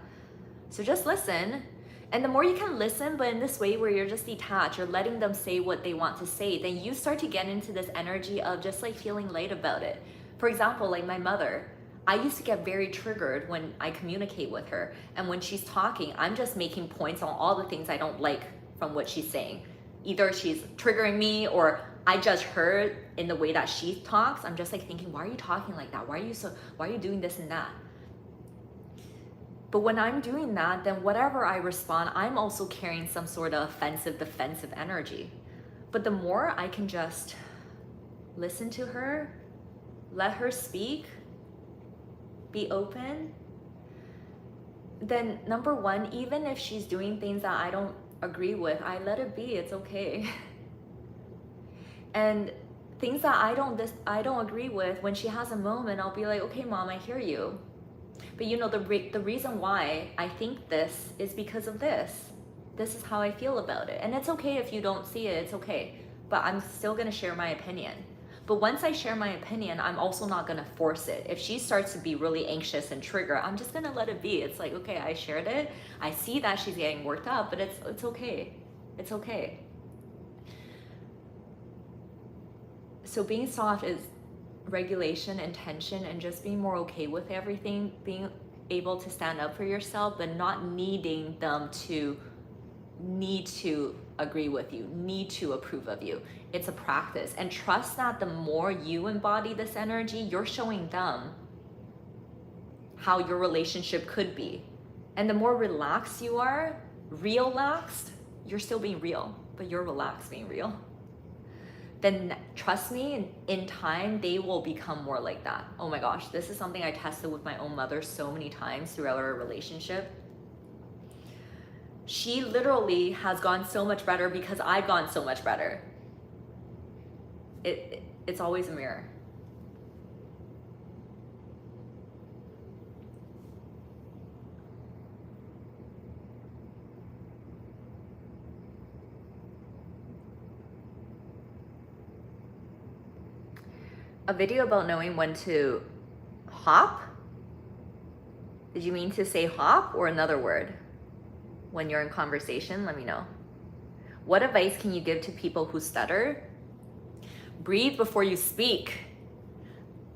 S1: So just listen. And the more you can listen, but in this way where you're just detached, you're letting them say what they want to say, then you start to get into this energy of just like feeling light about it. For example, like my mother, I used to get very triggered when I communicate with her. And when she's talking, I'm just making points on all the things I don't like from what she's saying. Either she's triggering me or I judge her in the way that she talks. I'm just like thinking, why are you talking like that? Why are you doing this and that? But when I'm doing that, then whatever I respond, I'm also carrying some sort of offensive, defensive energy. But the more I can just listen to her, let her speak, be open, then number one, even if she's doing things that I don't agree with, I let it be, it's okay. And things that I don't agree with, when she has a moment, I'll be like, okay, mom, I hear you. But you know, the reason why I think this is because of this. This is how I feel about it. And it's okay if you don't see it, it's okay. But I'm still gonna share my opinion. But once I share my opinion, I'm also not gonna force it. If she starts to be really anxious and trigger, I'm just gonna let it be. It's like, okay, I shared it. I see that she's getting worked up, but it's okay. It's okay. So being soft is regulation, intention, and just being more okay with everything, being able to stand up for yourself, but not needing them to need to agree with you, need to approve of you. It's a practice. And trust that the more you embody this energy, you're showing them how your relationship could be. And the more relaxed you are, relaxed, you're still being real, but you're relaxed being real. Then trust me, in time, they will become more like that. Oh my gosh, this is something I tested with my own mother so many times throughout our relationship. She literally has gone so much better because I've gone so much better. It's always a mirror. A video about knowing when to hop? Did you mean to say hop or another word? When you're in conversation, let me know. What advice can you give to people who stutter? Breathe before you speak.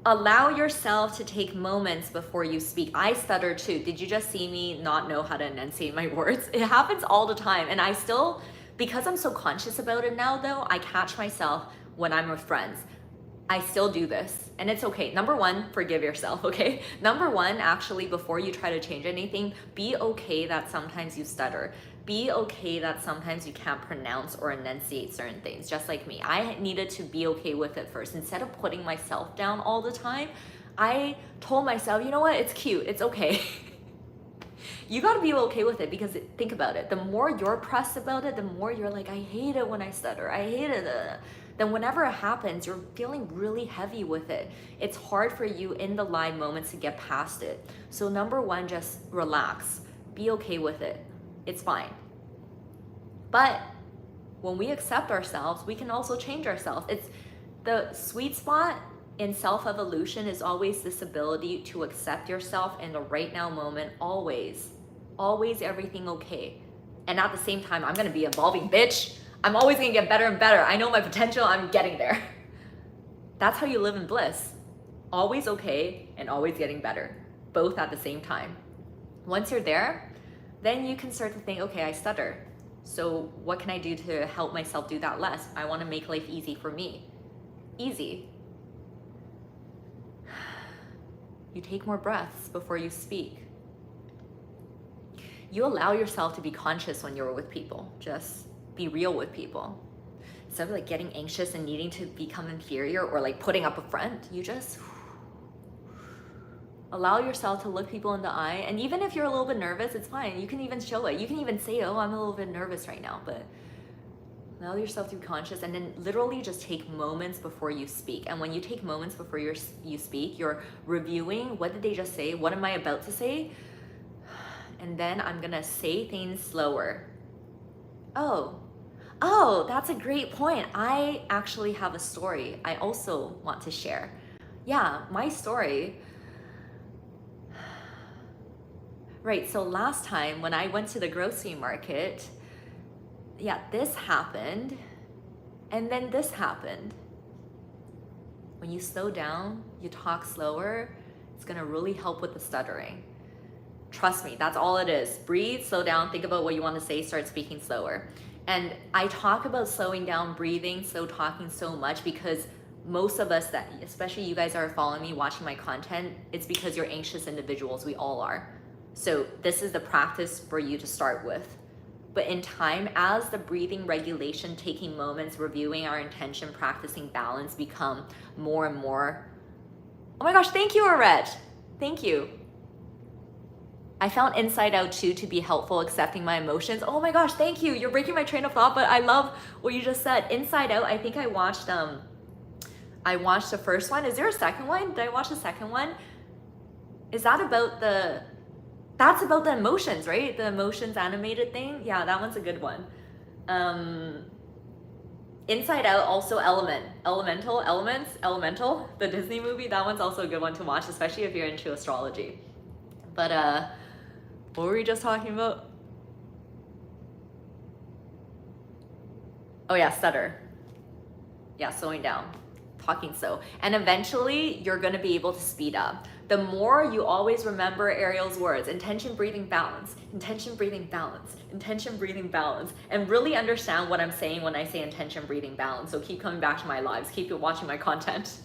S1: Allow yourself to take moments before you speak. I stutter too. Did you just see me not know how to enunciate my words? It happens all the time. And I still, because I'm so conscious about it now though, I catch myself when I'm with friends. I still do this and it's okay. Number one, forgive yourself, okay? Number one, actually, before you try to change anything, be okay that sometimes you stutter. Be okay that sometimes you can't pronounce or enunciate certain things, just like me. I needed to be okay with it first. Instead of putting myself down all the time, I told myself, you know what, it's cute, it's okay. You gotta be okay with it because think about it. The more you're pressed about it, the more you're like, I hate it when I stutter. I hate it. Then whenever it happens, you're feeling really heavy with it. It's hard for you in the live moments to get past it. So number one, just relax. Be okay with it. It's fine. But when we accept ourselves, we can also change ourselves. It's the sweet spot in self-evolution is always this ability to accept yourself in the right now moment, always everything okay. And at the same time, I'm gonna be evolving, bitch. I'm always gonna get better and better. I know my potential, I'm getting there. That's how you live in bliss. Always okay and always getting better, both at the same time. Once you're there, then you can start to think, okay, I stutter. So what can I do to help myself do that less? I wanna make life easy for me. Easy. You take more breaths before you speak. You allow yourself to be conscious when you're with people. Just be real with people. Instead of like getting anxious and needing to become inferior or like putting up a front, you just Allow yourself to look people in the eye. And even if you're a little bit nervous, it's fine. You can even show it. You can even say, oh, I'm a little bit nervous right now, but allow yourself to be conscious, and then literally just take moments before you speak. And when you take moments before you speak, you're reviewing, what did they just say? What am I about to say? And then I'm gonna say things slower. Oh, that's a great point. I actually have a story I also want to share. Yeah, my story. Right, so last time when I went to the grocery market, yeah, this happened, and then this happened. When you slow down, you talk slower, it's gonna really help with the stuttering. Trust me, that's all it is. Breathe, slow down, think about what you want to say, start speaking slower. And I talk about slowing down, breathing, slow talking so much because most of us that, especially you guys are following me, watching my content, it's because you're anxious individuals, we all are. So this is the practice for you to start with. But in time, as the breathing regulation, taking moments, reviewing our intention, practicing balance become more and more. Oh my gosh, thank you, Arette. Thank you. I found Inside Out 2 to be helpful, accepting my emotions. Oh my gosh, thank you. You're breaking my train of thought, but I love what you just said. Inside Out, I think I watched the first one. Is there a second one? Did I watch the second one? Is that about that's about the emotions, right? The emotions animated thing. Yeah, that one's a good one. Inside Out, also Elemental, the Disney movie. That one's also a good one to watch, especially if you're into astrology. But what were we just talking about? Oh yeah, stutter. Yeah, slowing down, talking slow. And eventually you're gonna be able to speed up. The more you always remember Ariel's words, intention, breathing, balance, intention, breathing, balance, intention, breathing, balance, and really understand what I'm saying when I say intention, breathing, balance. So keep coming back to my lives, keep watching my content.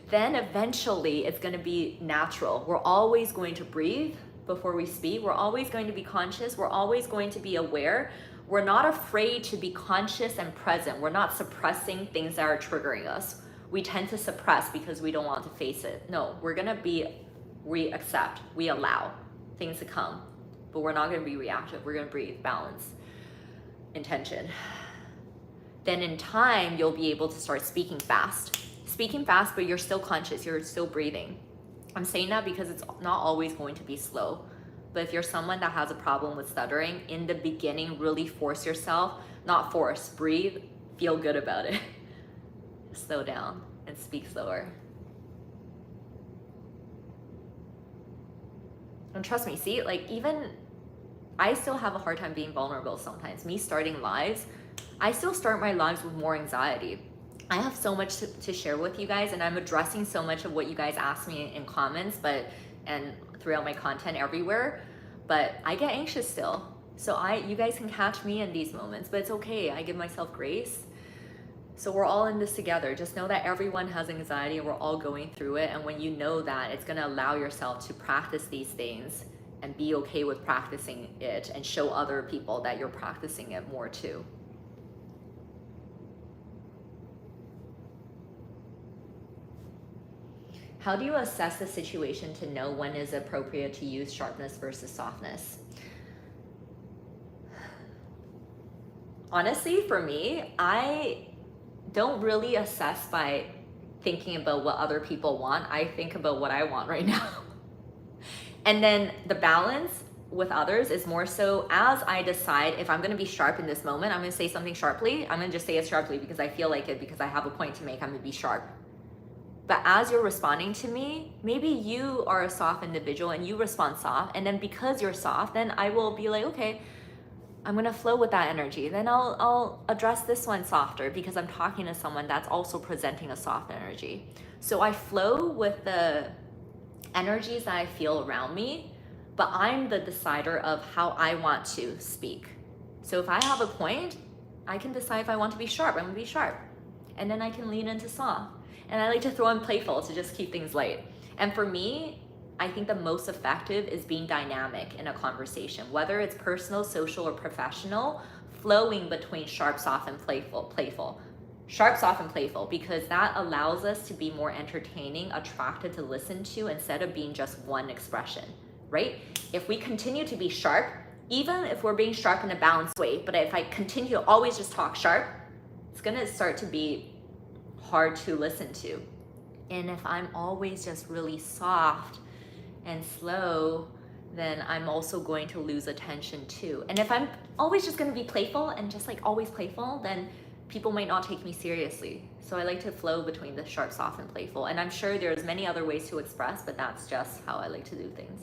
S1: Then eventually it's gonna be natural. We're always going to breathe before we speak. We're always going to be conscious. We're always going to be aware. We're not afraid to be conscious and present. We're not suppressing things that are triggering us. We tend to suppress because we don't want to face it. No, we accept, we allow things to come, but we're not gonna be reactive. We're gonna breathe, balance, intention. Then in time, you'll be able to start speaking fast, but you're still conscious, you're still breathing. I'm saying that because it's not always going to be slow. But if you're someone that has a problem with stuttering, in the beginning, really force yourself, not force, breathe, feel good about it. Slow down and speak slower. And trust me, see, like even I still have a hard time being vulnerable sometimes. Me starting lives, I still start my lives with more anxiety. I have so much to share with you guys, and I'm addressing so much of what you guys ask me in comments, and throughout my content everywhere, but I get anxious still. So you guys can catch me in these moments, but it's okay. I give myself grace. So we're all in this together. Just know that everyone has anxiety and we're all going through it. And when you know that, it's gonna allow yourself to practice these things and be okay with practicing it and show other people that you're practicing it more too. How do you assess the situation to know when is appropriate to use sharpness versus softness? Honestly, for me, I don't really assess by thinking about what other people want. I think about what I want right now. And then the balance with others is more so as I decide if I'm gonna be sharp in this moment, I'm gonna say something sharply, I'm gonna just say it sharply because I feel like it, because I have a point to make, I'm gonna be sharp. But as you're responding to me, maybe you are a soft individual and you respond soft, and then because you're soft, then I will be like, okay, I'm gonna flow with that energy. Then I'll address this one softer because I'm talking to someone that's also presenting a soft energy. So I flow with the energies that I feel around me, but I'm the decider of how I want to speak. So if I have a point, I can decide if I want to be sharp, I'm gonna be sharp. And then I can lean into soft. And I like to throw in playful to just keep things light. And for me, I think the most effective is being dynamic in a conversation, whether it's personal, social, or professional, flowing between sharp, soft, and playful. Sharp, soft, and playful, because that allows us to be more entertaining, attractive to listen to, instead of being just one expression, right? If we continue to be sharp, even if we're being sharp in a balanced way, but if I continue to always just talk sharp, it's gonna start to be hard to listen to. And if I'm always just really soft and slow, then I'm also going to lose attention too. And if I'm always just gonna be playful and just like always playful, then people might not take me seriously. So I like to flow between the sharp, soft, and playful. And I'm sure there's many other ways to express, but that's just how I like to do things.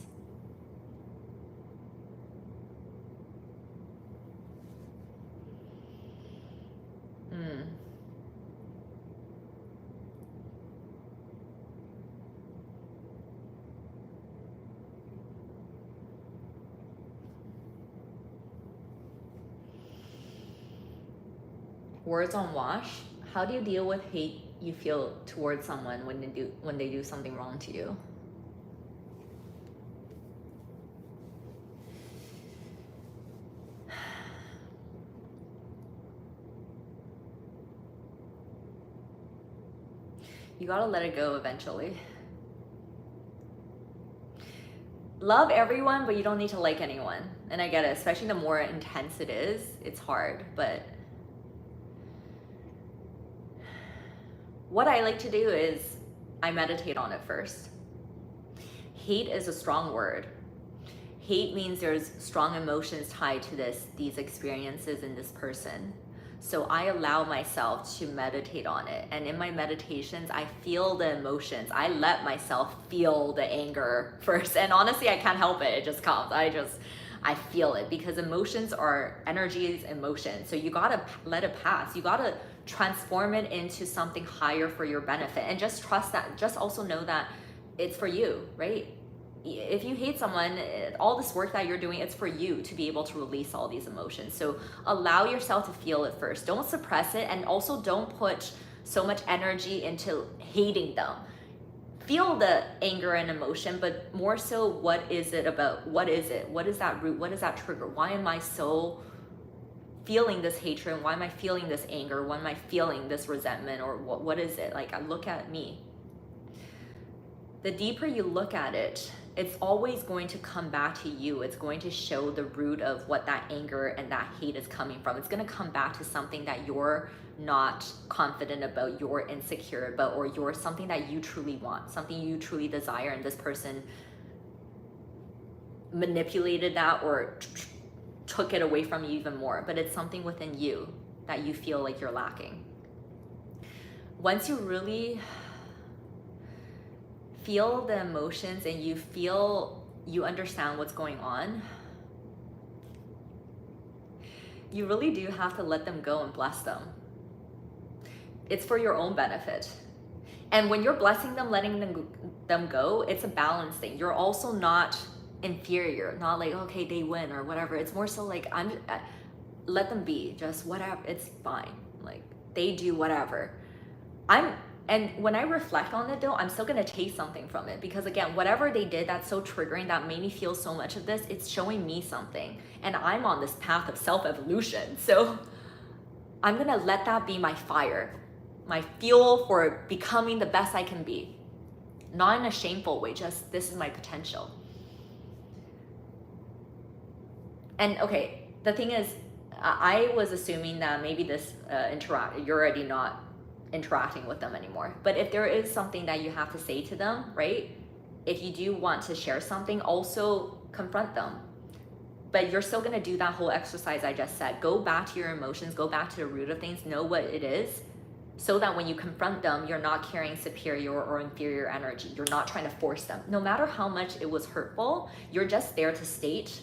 S1: Words on wash. How do you deal with hate you feel towards someone when they do something wrong to you? You gotta let it go eventually. Love everyone, but you don't need to like anyone. And I get it, especially the more intense it is, it's hard, but what I like to do is I meditate on it first. Hate is a strong word. Hate means there's strong emotions tied to these experiences in this person. So I allow myself to meditate on it. And in my meditations, I feel the emotions. I let myself feel the anger first. And honestly, I can't help it. It just comes. I feel it, because emotions are energies, emotions. So you gotta let it pass. You gotta transform it into something higher for your benefit, and just trust that. Just also know that it's for you, right? If you hate someone, all this work that you're doing, it's for you to be able to release all these emotions. So allow yourself to feel it first. Don't suppress it, and also don't put so much energy into hating them. Feel the anger and emotion, but more so, what is it about? What is it? What is that root? What is that trigger? Why am I so feeling this hatred? Why am I feeling this anger? Why am I feeling this resentment? Or what is it? Like, I look at me. The deeper you look at it, it's always going to come back to you. It's going to show the root of what that anger and that hate is coming from. It's going to come back to something that you're not confident about, you're insecure about, or you're something that you truly want, something you truly desire, and this person manipulated that or took it away from you even more. But it's something within you that you feel like you're lacking. Once you really feel the emotions and you understand what's going on, you really do have to let them go and bless them. It's for your own benefit. And when you're blessing them, letting them go, it's a balance thing. You're also not inferior, not like, okay, they win or whatever. It's more so like, let them be, just whatever, it's fine. Like, they do whatever. And when I reflect on it though, I'm still gonna taste something from it, because again, whatever they did that's so triggering, that made me feel so much of this, it's showing me something. And I'm on this path of self-evolution. So I'm gonna let that be my fire, my fuel for becoming the best I can be. Not in a shameful way, just this is my potential. And okay, the thing is, I was assuming that maybe this you're already not interacting with them anymore. But if there is something that you have to say to them, right? If you do want to share something, also confront them. But you're still gonna do that whole exercise I just said. Go back to your emotions, go back to the root of things, know what it is, so that when you confront them, you're not carrying superior or inferior energy. You're not trying to force them. No matter how much it was hurtful, you're just there to state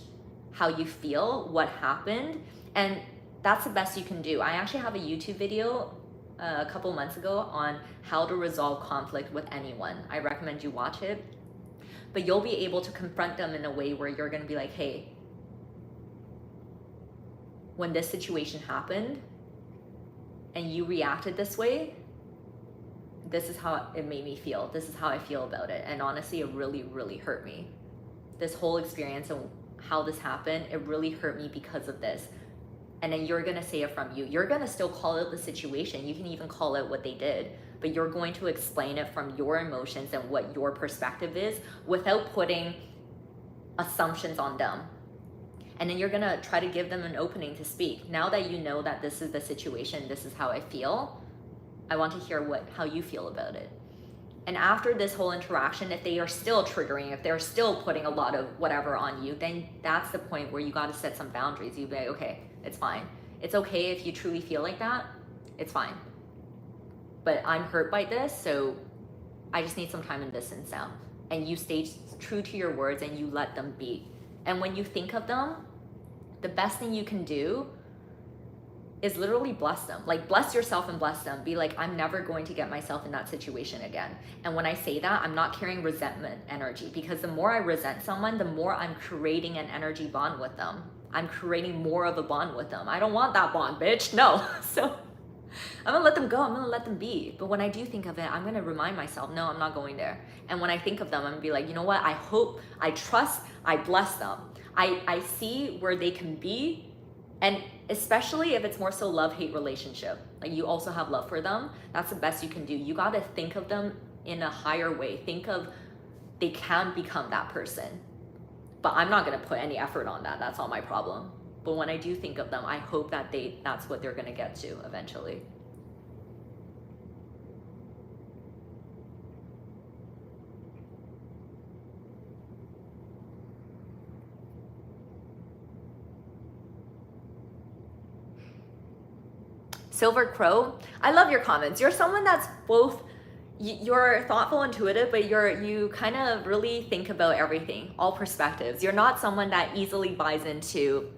S1: how you feel, what happened, and that's the best you can do. I actually have a YouTube video a couple months ago on how to resolve conflict with anyone. I recommend you watch it. But you'll be able to confront them in a way where you're gonna be like, hey, when this situation happened and you reacted this way, this is how it made me feel. This is how I feel about it. And honestly, it really, really hurt me. This whole experience and how this happened, it really hurt me because of this. and then you're gonna say it from you. You're gonna still call out the situation. You can even call out what they did, but you're going to explain it from your emotions and what your perspective is without putting assumptions on them. And then you're gonna try to give them an opening to speak. Now that you know that this is the situation, this is how I feel, I want to hear how you feel about it. And after this whole interaction, if they are still triggering, if they're still putting a lot of whatever on you, then that's the point where you got to set some boundaries. You be like, okay, it's fine. It's okay if you truly feel like that. It's fine. But I'm hurt by this, so I just need some time and distance now. And you stay true to your words and you let them be. And when you think of them, the best thing you can do is literally bless them. Like, bless yourself and bless them. Be like, I'm never going to get myself in that situation again. And when I say that, I'm not carrying resentment energy, because the more I resent someone, the more I'm creating an energy bond with them. I'm creating more of a bond with them. I don't want that bond, bitch. No. So I'm gonna let them go. I'm gonna let them be. But when I do think of it, I'm gonna remind myself, no, I'm not going there. And when I think of them, I'm gonna be like, you know what? I hope, I trust, I bless them. I see where they can be. And especially if it's more so love-hate relationship, like you also have love for them, that's the best you can do. You gotta think of them in a higher way. Think of, they can become that person. But I'm not gonna put any effort on that. That's all my problem. But when I do think of them, I hope that that's what they're gonna get to eventually. Silver Crow, I love your comments. You're someone that's both, you're thoughtful, intuitive, but you kind of really think about everything, all perspectives. You're not someone that easily buys into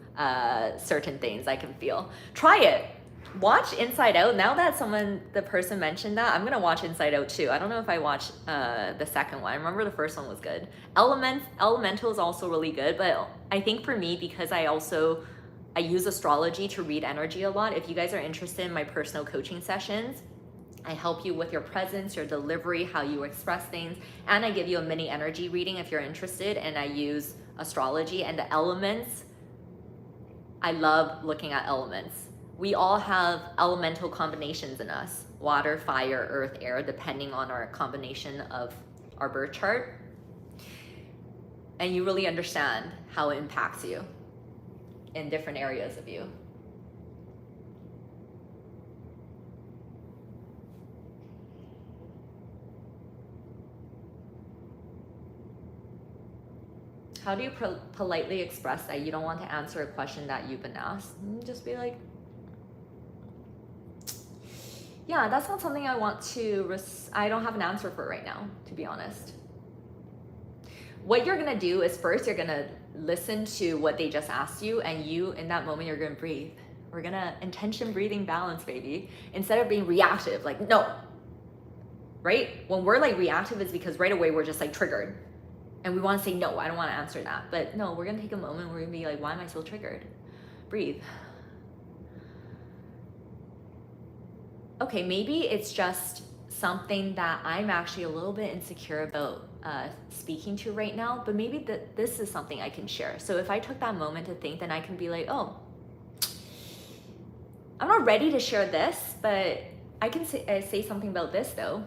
S1: certain things, I can feel. Try it. Watch Inside Out. Now that the person mentioned that, I'm gonna watch Inside Out too. I don't know if I watched the second one. I remember the first one was good. Elemental is also really good, but I think for me, because I use astrology to read energy a lot. If you guys are interested in my personal coaching sessions, I help you with your presence, your delivery, how you express things, and I give you a mini energy reading if you're interested, and I use astrology and the elements. I love looking at elements. We all have elemental combinations in us: water, fire, earth, air, depending on our combination of our birth chart. And you really understand how it impacts you in different areas of you. How do you politely express that you don't want to answer a question that you've been asked? Just be like, yeah, that's not something I want to, I don't have an answer for right now, to be honest. What you're gonna do is first, you're gonna listen to what they just asked you, and you, in that moment, you're gonna breathe. We're gonna intention breathing balance, baby. Instead of being reactive, like, no, right? When we're like reactive, it's because right away we're just like triggered. And we wanna say, no, I don't wanna answer that. But no, we're gonna take a moment, we're gonna be like, why am I still triggered? Breathe. Okay, maybe it's just something that I'm actually a little bit insecure about speaking to right now, but maybe this is something I can share. So if I took that moment to think, then I can be like, oh, I'm not ready to share this, but I can say something about this though.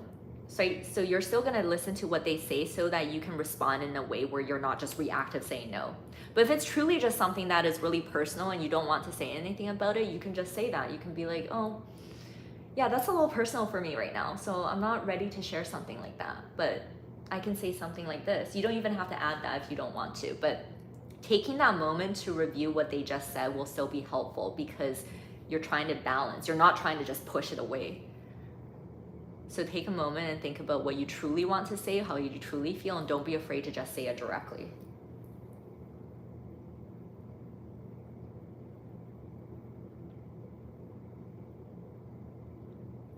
S1: So you're still gonna listen to what they say so that you can respond in a way where you're not just reactive saying no. But if it's truly just something that is really personal and you don't want to say anything about it, you can just say that. You can be like, oh, yeah, that's a little personal for me right now, so I'm not ready to share something like that, but I can say something like this. You don't even have to add that if you don't want to, but taking that moment to review what they just said will still be helpful because you're trying to balance. You're not trying to just push it away. So take a moment and think about what you truly want to say, how you truly feel, and don't be afraid to just say it directly.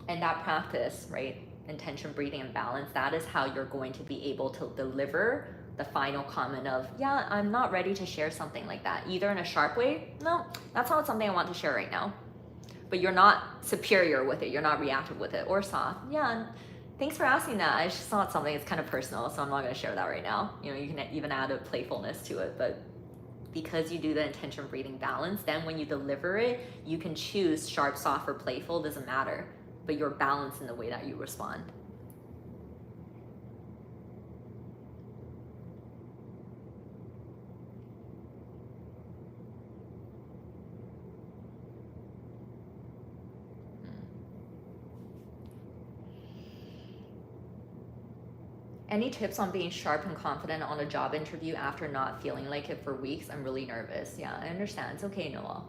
S1: And that practice, right? Intention, breathing, and balance, that is how you're going to be able to deliver the final comment of, yeah, I'm not ready to share something like that. Either in a sharp way, no, that's not something I want to share right now. But you're not superior with it, you're not reactive with it, or soft. Yeah, thanks for asking that. It's just not something, it's kind of personal, so I'm not gonna share that right now. You know, you can even add a playfulness to it, but because you do the intention breathing balance, then when you deliver it, you can choose sharp, soft, or playful, doesn't matter, but you're balanced in the way that you respond. Any tips on being sharp and confident on a job interview after not feeling like it for weeks? I'm really nervous. Yeah, I understand. It's okay, Noel.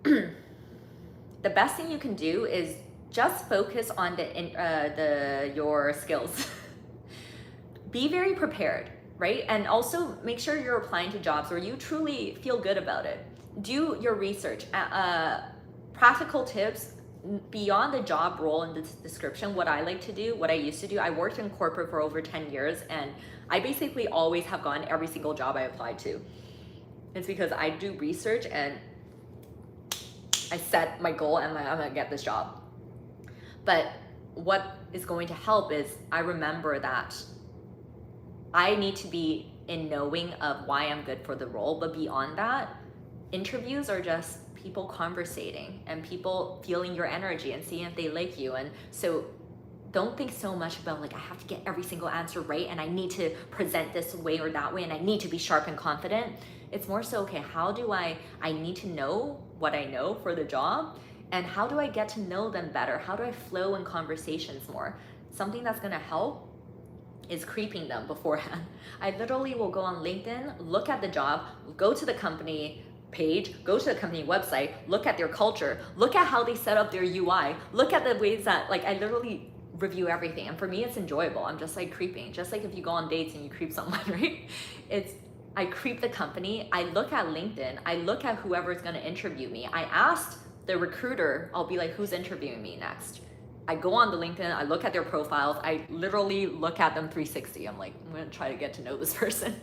S1: The best thing you can do is just focus on your skills. Be very prepared, right? And also make sure you're applying to jobs where you truly feel good about it. Do your research. Practical tips beyond the job role and the description. What I like to do, what I used to do, I worked in corporate for over 10 years, and I basically always have gotten every single job I applied to. It's because I do research and I set my goal and I'm gonna get this job. But what is going to help is I remember that I need to be in knowing of why I'm good for the role. But beyond that, interviews are just people conversating and people feeling your energy and seeing if they like you. And so don't think so much about like, I have to get every single answer right and I need to present this way or that way and I need to be sharp and confident. It's more so, okay, how do I need to know what I know for the job, and how do I get to know them better? How do I flow in conversations more? Something that's gonna help is creeping them beforehand. I literally will go on LinkedIn, look at the job, go to the company page, go to the company website, look at their culture, look at how they set up their UI, look at the ways that, like, I literally review everything. And for me, it's enjoyable. I'm just like creeping, just like if you go on dates and you creep someone, right? I creep the company, I look at LinkedIn, I look at whoever's gonna interview me. I asked the recruiter, I'll be like, who's interviewing me next? I go on the LinkedIn, I look at their profiles, I literally look at them 360. I'm like, I'm gonna try to get to know this person.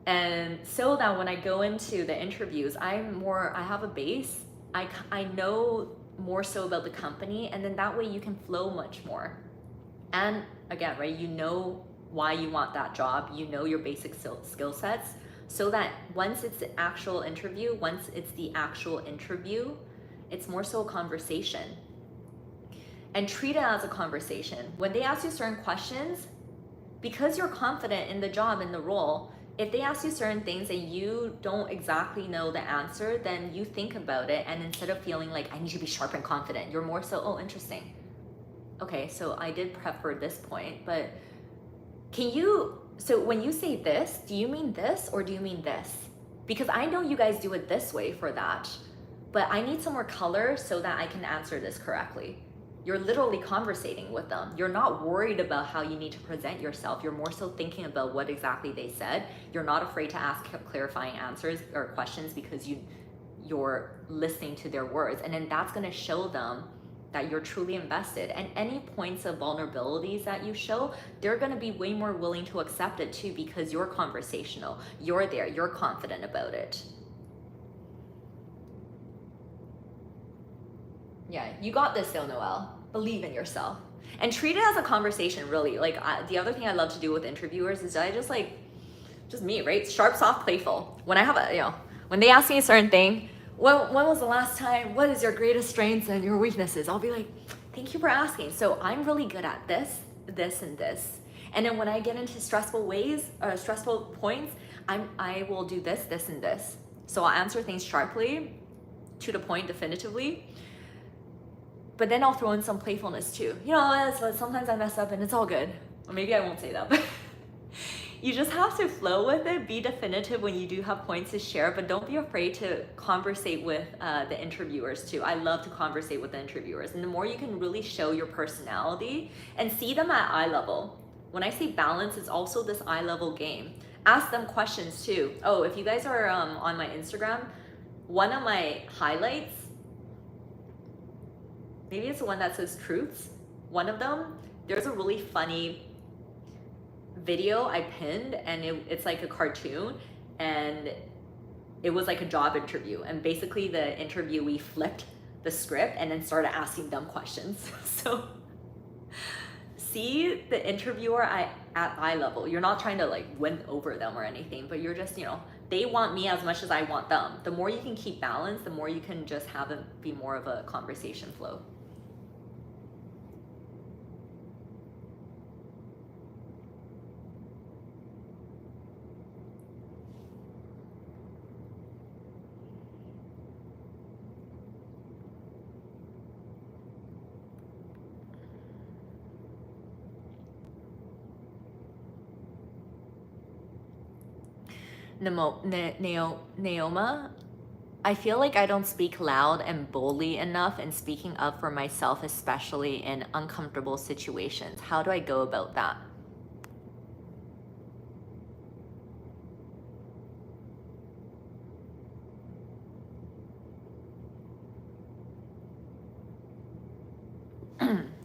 S1: And so that when I go into the interviews, I have a base, I know more so about the company, and then that way you can flow much more. And again, right, you know why you want that job, you know your basic skill sets, so that once it's the actual interview, it's more so a conversation. And treat it as a conversation. When they ask you certain questions, because you're confident in the job, in the role, if they ask you certain things and you don't exactly know the answer, then you think about it, and instead of feeling like I need to be sharp and confident, you're more so, oh, interesting. Okay, so I did prep for this point, but so when you say this, do you mean this or do you mean this? Because I know you guys do it this way for that, but I need some more color so that I can answer this correctly. You're literally conversating with them. You're not worried about how you need to present yourself. You're more so thinking about what exactly they said. You're not afraid to ask clarifying answers or questions because you're listening to their words. And then that's gonna show them that you're truly invested. And any points of vulnerabilities that you show, they're gonna be way more willing to accept it too, because you're conversational, you're there, you're confident about it. Yeah, you got this though, Noelle. Believe in yourself. And treat it as a conversation, really. Like, the other thing I love to do with interviewers is I just me, right? Sharp, soft, playful. When I have when they ask me a certain thing, when was the last time, what is your greatest strengths and your weaknesses? I'll be like, thank you for asking. So I'm really good at this, this, and this. And then when I get into stressful points, I will do this, this, and this. So I'll answer things sharply, to the point, definitively. But then I'll throw in some playfulness too. Sometimes I mess up and it's all good. Or maybe I won't say that, but you just have to flow with it. Be definitive when you do have points to share, but don't be afraid to conversate with the interviewers too. I love to conversate with the interviewers. And the more you can really show your personality and see them at eye level. When I say balance, it's also this eye level game. Ask them questions too. Oh, if you guys are on my Instagram, one of my highlights, maybe it's the one that says truths. One of them, there's a really funny video I pinned, and it's like a cartoon, and it was like a job interview, and basically the interviewee flipped the script and then started asking them questions. So see the interviewer at eye level. You're not trying to like win over them or anything, but you're just, you know, they want me as much as I want them. The more you can keep balance, the more you can just have it be more of a conversation flow. Naoma, I feel like I don't speak loud and boldly enough in speaking up for myself, especially in uncomfortable situations. How do I go about that?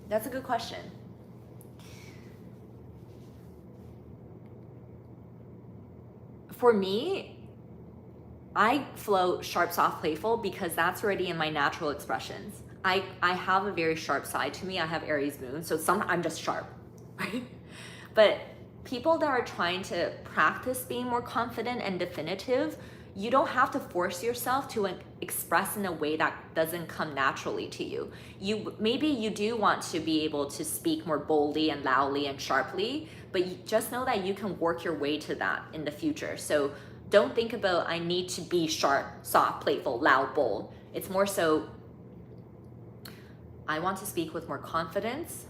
S1: That's a good question. For me, I flow sharp, soft, playful because that's already in my natural expressions. I have a very sharp side to me. I have Aries moon, so I'm just sharp, right? But people that are trying to practice being more confident and definitive, you don't have to force yourself to express in a way that doesn't come naturally to you. Maybe you do want to be able to speak more boldly and loudly and sharply, but you just know that you can work your way to that in the future. So don't think about I need to be sharp, soft, playful, loud, bold. It's more so I want to speak with more confidence,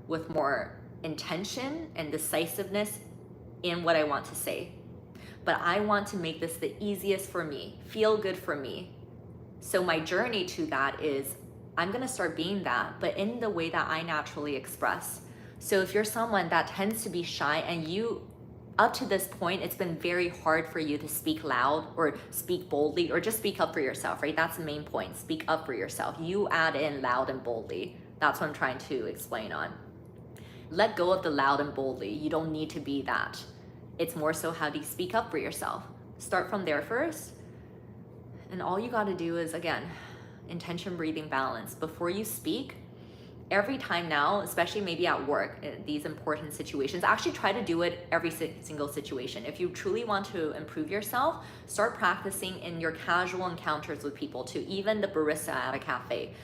S1: with more intention and decisiveness in what I want to say. But I want to make this the easiest for me, feel good for me. So my journey to that is I'm gonna start being that, but in the way that I naturally express. So if you're someone that tends to be shy and you, up to this point, it's been very hard for you to speak loud or speak boldly or just speak up for yourself, right? That's the main point, speak up for yourself. You add in loud and boldly. That's what I'm trying to explain on. Let go of the loud and boldly. You don't need to be that. It's more so how do you speak up for yourself? Start from there first. And all you gotta do is, again, intention, breathing, balance. Before you speak, every time now, especially maybe at work, in these important situations, actually try to do it every single situation. If you truly want to improve yourself, start practicing in your casual encounters with people too, even the barista at a cafe.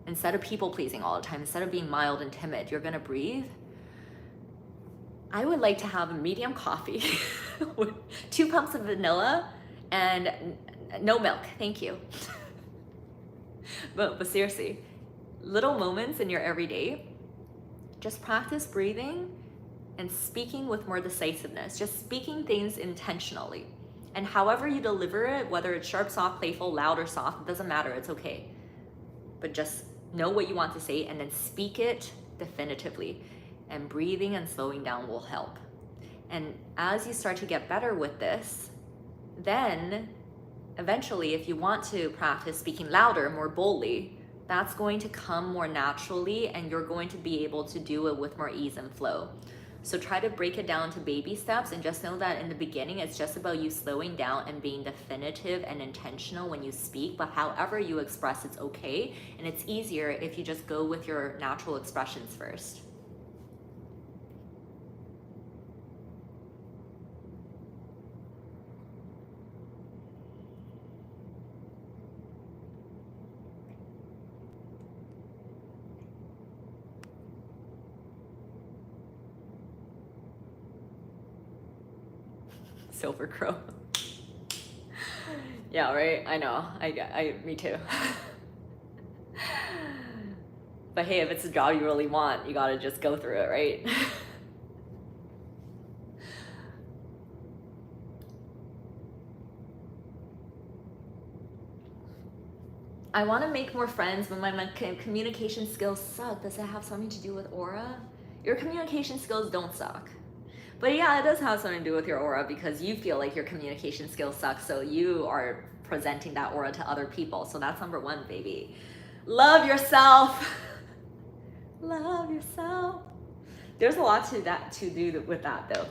S1: Instead of people pleasing all the time, instead of being mild and timid, you're gonna breathe. I would like to have a medium coffee with 2 pumps of vanilla and no milk, thank you. But seriously, little moments in your everyday, just practice breathing and speaking with more decisiveness, just speaking things intentionally. And however you deliver it, whether it's sharp, soft, playful, loud, or soft, it doesn't matter, it's okay. But just know what you want to say and then speak it definitively. And breathing and slowing down will help. And as you start to get better with this, then eventually, if you want to practice speaking louder, more boldly, that's going to come more naturally and you're going to be able to do it with more ease and flow. So try to break it down to baby steps and just know that in the beginning, it's just about you slowing down and being definitive and intentional when you speak, but however you express, it's okay. And it's easier if you just go with your natural expressions first. Silver crow. Yeah, right? I know. Me too. But hey, if it's a job you really want, you gotta just go through it, right? I want to make more friends, but my communication skills suck. Does it have something to do with aura? Your communication skills don't suck. But yeah, it does have something to do with your aura because you feel like your communication skills suck, so you are presenting that aura to other people. So that's number 1, baby. Love yourself. Love yourself. There's a lot to do with that though.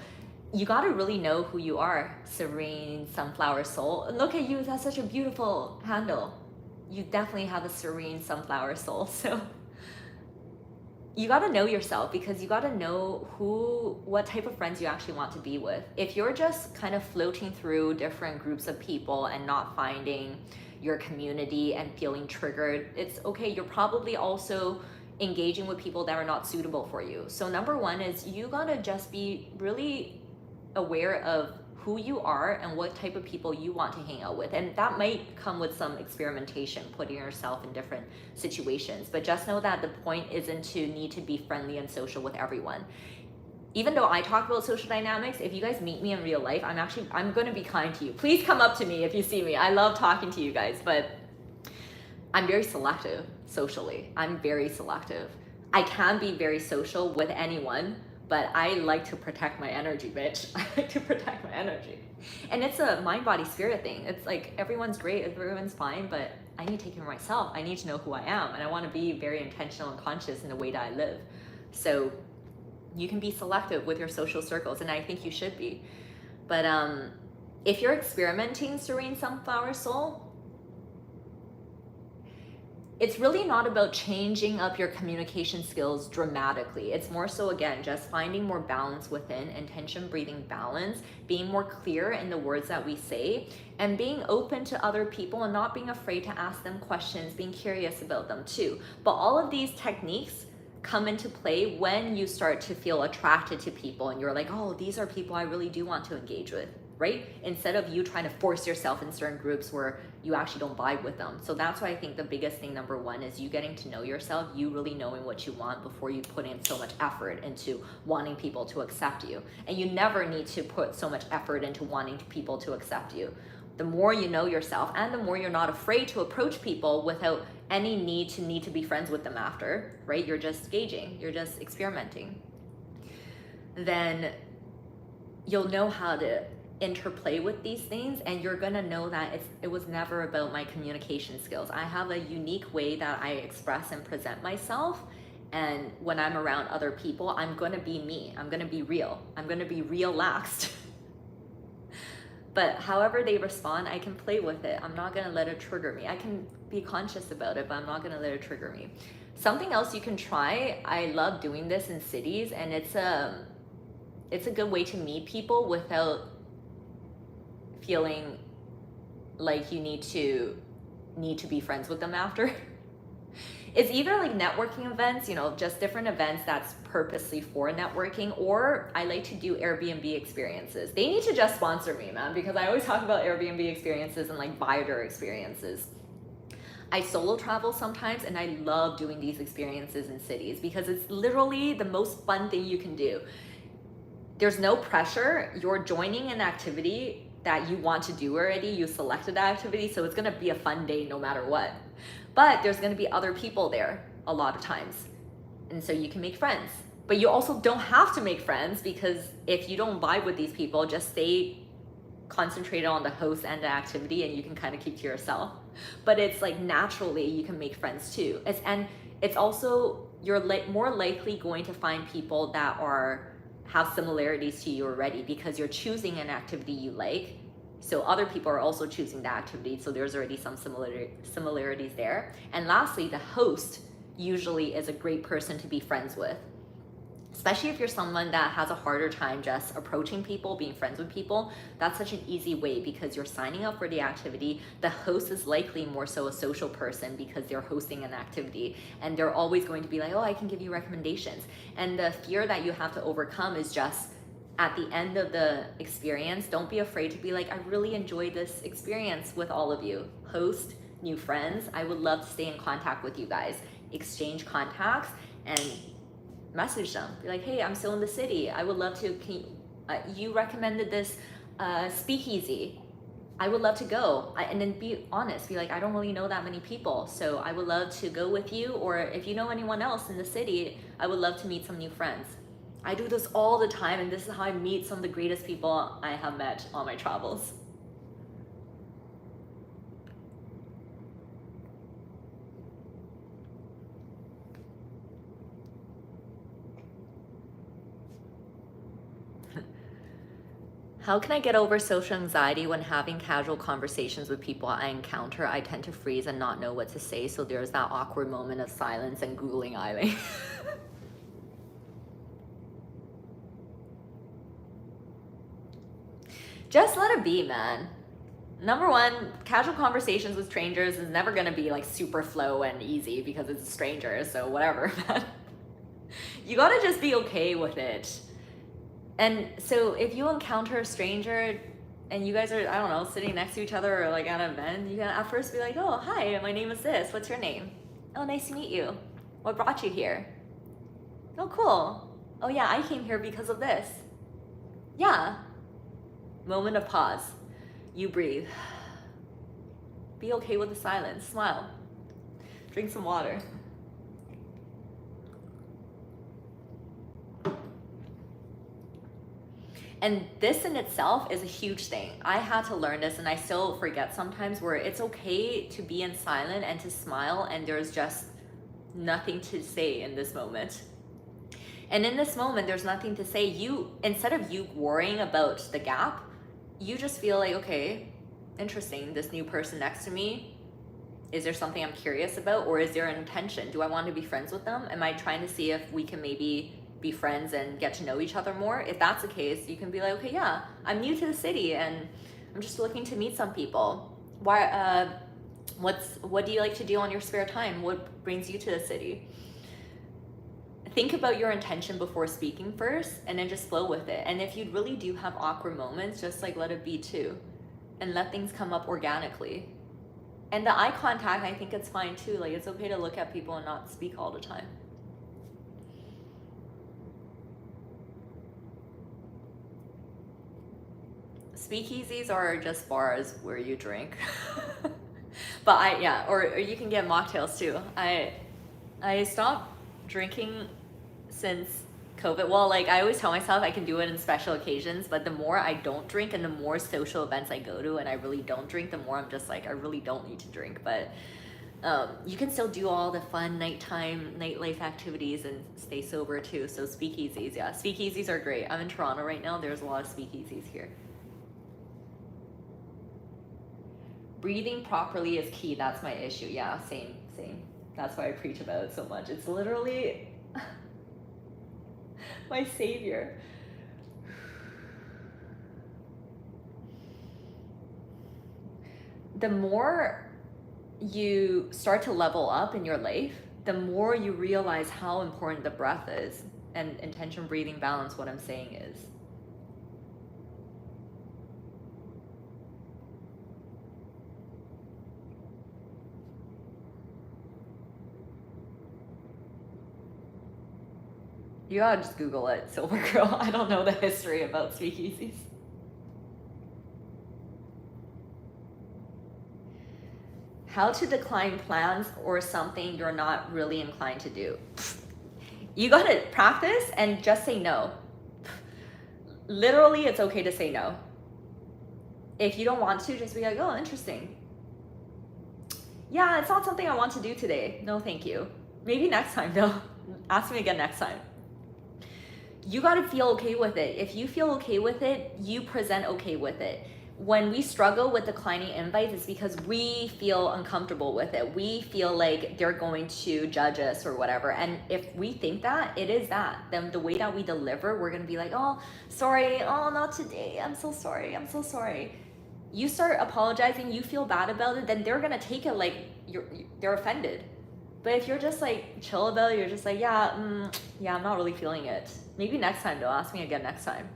S1: You gotta really know who you are. Serene, sunflower soul. Look at you, that's such a beautiful handle. You definitely have a serene sunflower soul, so you got to know yourself, because you got to know what type of friends you actually want to be with. If you're just kind of floating through different groups of people and not finding your community and feeling triggered, it's okay. You're probably also engaging with people that are not suitable for you. So number one is you got to just be really aware of who you are and what type of people you want to hang out with. And that might come with some experimentation, putting yourself in different situations. But just know that the point isn't to need to be friendly and social with everyone. Even though I talk about social dynamics, if you guys meet me in real life, I'm going to be kind to you. Please come up to me if you see me. I love talking to you guys, but I'm very selective socially. I'm very selective. I can be very social with anyone, but I like to protect my energy, bitch. I like to protect my energy. And it's a mind, body, spirit thing. It's like everyone's great, everyone's fine, but I need to take care of myself. I need to know who I am, and I want to be very intentional and conscious in the way that I live. So you can be selective with your social circles, and I think you should be. But if you're experimenting, Serene Sunflower Soul, it's really not about changing up your communication skills dramatically. It's more so, again, just finding more balance within, intention, breathing balance, being more clear in the words that we say, and being open to other people and not being afraid to ask them questions, being curious about them too. But all of these techniques come into play when you start to feel attracted to people and you're like, oh, these are people I really do want to engage with, right? Instead of you trying to force yourself in certain groups where you actually don't vibe with them. So that's why I think the biggest thing, number one, is you getting to know yourself, you really knowing what you want before you put in so much effort into wanting people to accept you. And you never need to put so much effort into wanting people to accept you. The more you know yourself and the more you're not afraid to approach people without any need to be friends with them after, right? You're just gauging, you're just experimenting. Then you'll know how to interplay with these things, and you're gonna know that it was never about my communication skills. I have a unique way that I express and present myself, and when I'm around other people, I'm gonna be me. I'm gonna be real. I'm gonna be relaxed. But however they respond, I can play with it. I'm not gonna let it trigger me. I can be conscious about it, but I'm not gonna let it trigger me. Something else you can try, I love doing this in cities, and it's a good way to meet people without feeling like you need to be friends with them after. It's either like networking events, just different events that's purposely for networking, or I like to do Airbnb experiences. They need to just sponsor me, man, because I always talk about Airbnb experiences and like buyer experiences. I solo travel sometimes, and I love doing these experiences in cities because it's literally the most fun thing you can do. There's no pressure. You're joining an activity that you want to do already. You selected that activity, so it's gonna be a fun day no matter what. But there's gonna be other people there a lot of times, and so you can make friends. But you also don't have to make friends, because if you don't vibe with these people, just stay concentrated on the host and the activity, and you can kind of keep to yourself. But it's like naturally you can make friends too. It's also, you're more likely going to find people that have similarities to you already, because you're choosing an activity you like. So other people are also choosing that activity, so there's already some similarities there. And lastly, the host usually is a great person to be friends with, especially if you're someone that has a harder time just approaching people, being friends with people. That's such an easy way, because you're signing up for the activity. The host is likely more so a social person because they're hosting an activity, and they're always going to be like, oh, I can give you recommendations. And the fear that you have to overcome is just at the end of the experience, don't be afraid to be like, I really enjoyed this experience with all of you. Host new friends. I would love to stay in contact with you guys. Exchange contacts and message them. Be like, hey, I'm still in the city. I would love to, you recommended this speakeasy. I would love to go. And then be honest. Be like, I don't really know that many people, so I would love to go with you. Or if you know anyone else in the city, I would love to meet some new friends. I do this all the time, and this is how I meet some of the greatest people I have met on my travels. How can I get over social anxiety when having casual conversations with people I encounter? I tend to freeze and not know what to say, so there's that awkward moment of silence and Googling Eileen. Just let it be, man. Number one, casual conversations with strangers is never gonna be like super flow and easy because it's a stranger, so whatever, man. You gotta just be okay with it. And so if you encounter a stranger and you guys are, I don't know, sitting next to each other or like at an event, you can at first be like, oh, hi, my name is this. What's your name? Oh, nice to meet you. What brought you here? Oh, cool. Oh yeah, I came here because of this. Yeah. Moment of pause. You breathe. Be okay with the silence. Smile. Drink some water. And this in itself is a huge thing. I had to learn this, and I still forget sometimes, where it's okay to be in silent and to smile, and there's just nothing to say in this moment. And in this moment, there's nothing to say. You, instead of you worrying about the gap, you just feel like, okay, interesting, this new person next to me, is there something I'm curious about, or is there an intention? Do I want to be friends with them? Am I trying to see if we can maybe be friends and get to know each other more? If that's the case, you can be like, okay, yeah, I'm new to the city and I'm just looking to meet some people. Why? What do you like to do on your spare time? What brings you to the city? Think about your intention before speaking first, and then just flow with it. And if you really do have awkward moments, just like let it be too, and let things come up organically. And the eye contact, I think it's fine too. Like, it's okay to look at people and not speak all the time. Speakeasies are just bars where you drink. But or you can get mocktails too. I stopped drinking since COVID. Well, like, I always tell myself I can do it in special occasions, but the more I don't drink and the more social events I go to and I really don't drink, the more I'm just like, I really don't need to drink. But you can still do all the fun nightlife activities and stay sober too. So speakeasies, yeah. Speakeasies are great. I'm in Toronto right now. There's a lot of speakeasies here. Breathing properly is key. That's my issue. Yeah, same. That's why I preach about it so much. It's literally my savior. The more you start to level up in your life, the more you realize how important the breath is, and intention, breathing, balance, what I'm saying is. You gotta just Google it, Silver Girl. I don't know the history about speakeasies. How to decline plans or something you're not really inclined to do. You gotta practice and just say no. Literally, it's okay to say no. If you don't want to, just be like, oh, interesting. Yeah, it's not something I want to do today. No, thank you. Maybe next time, though. Ask me again next time. You gotta feel okay with it. If you feel okay with it, you present okay with it. When we struggle with declining invites, it's because we feel uncomfortable with it. We feel like they're going to judge us or whatever. And if we think that, it is that. Then the way that we deliver, we're gonna be like, oh, sorry, oh, not today. I'm so sorry. You start apologizing, you feel bad about it, then they're gonna take it like they're offended. But if you're just like chill about it, you're just like, yeah, I'm not really feeling it. Maybe next time though, ask me again next time.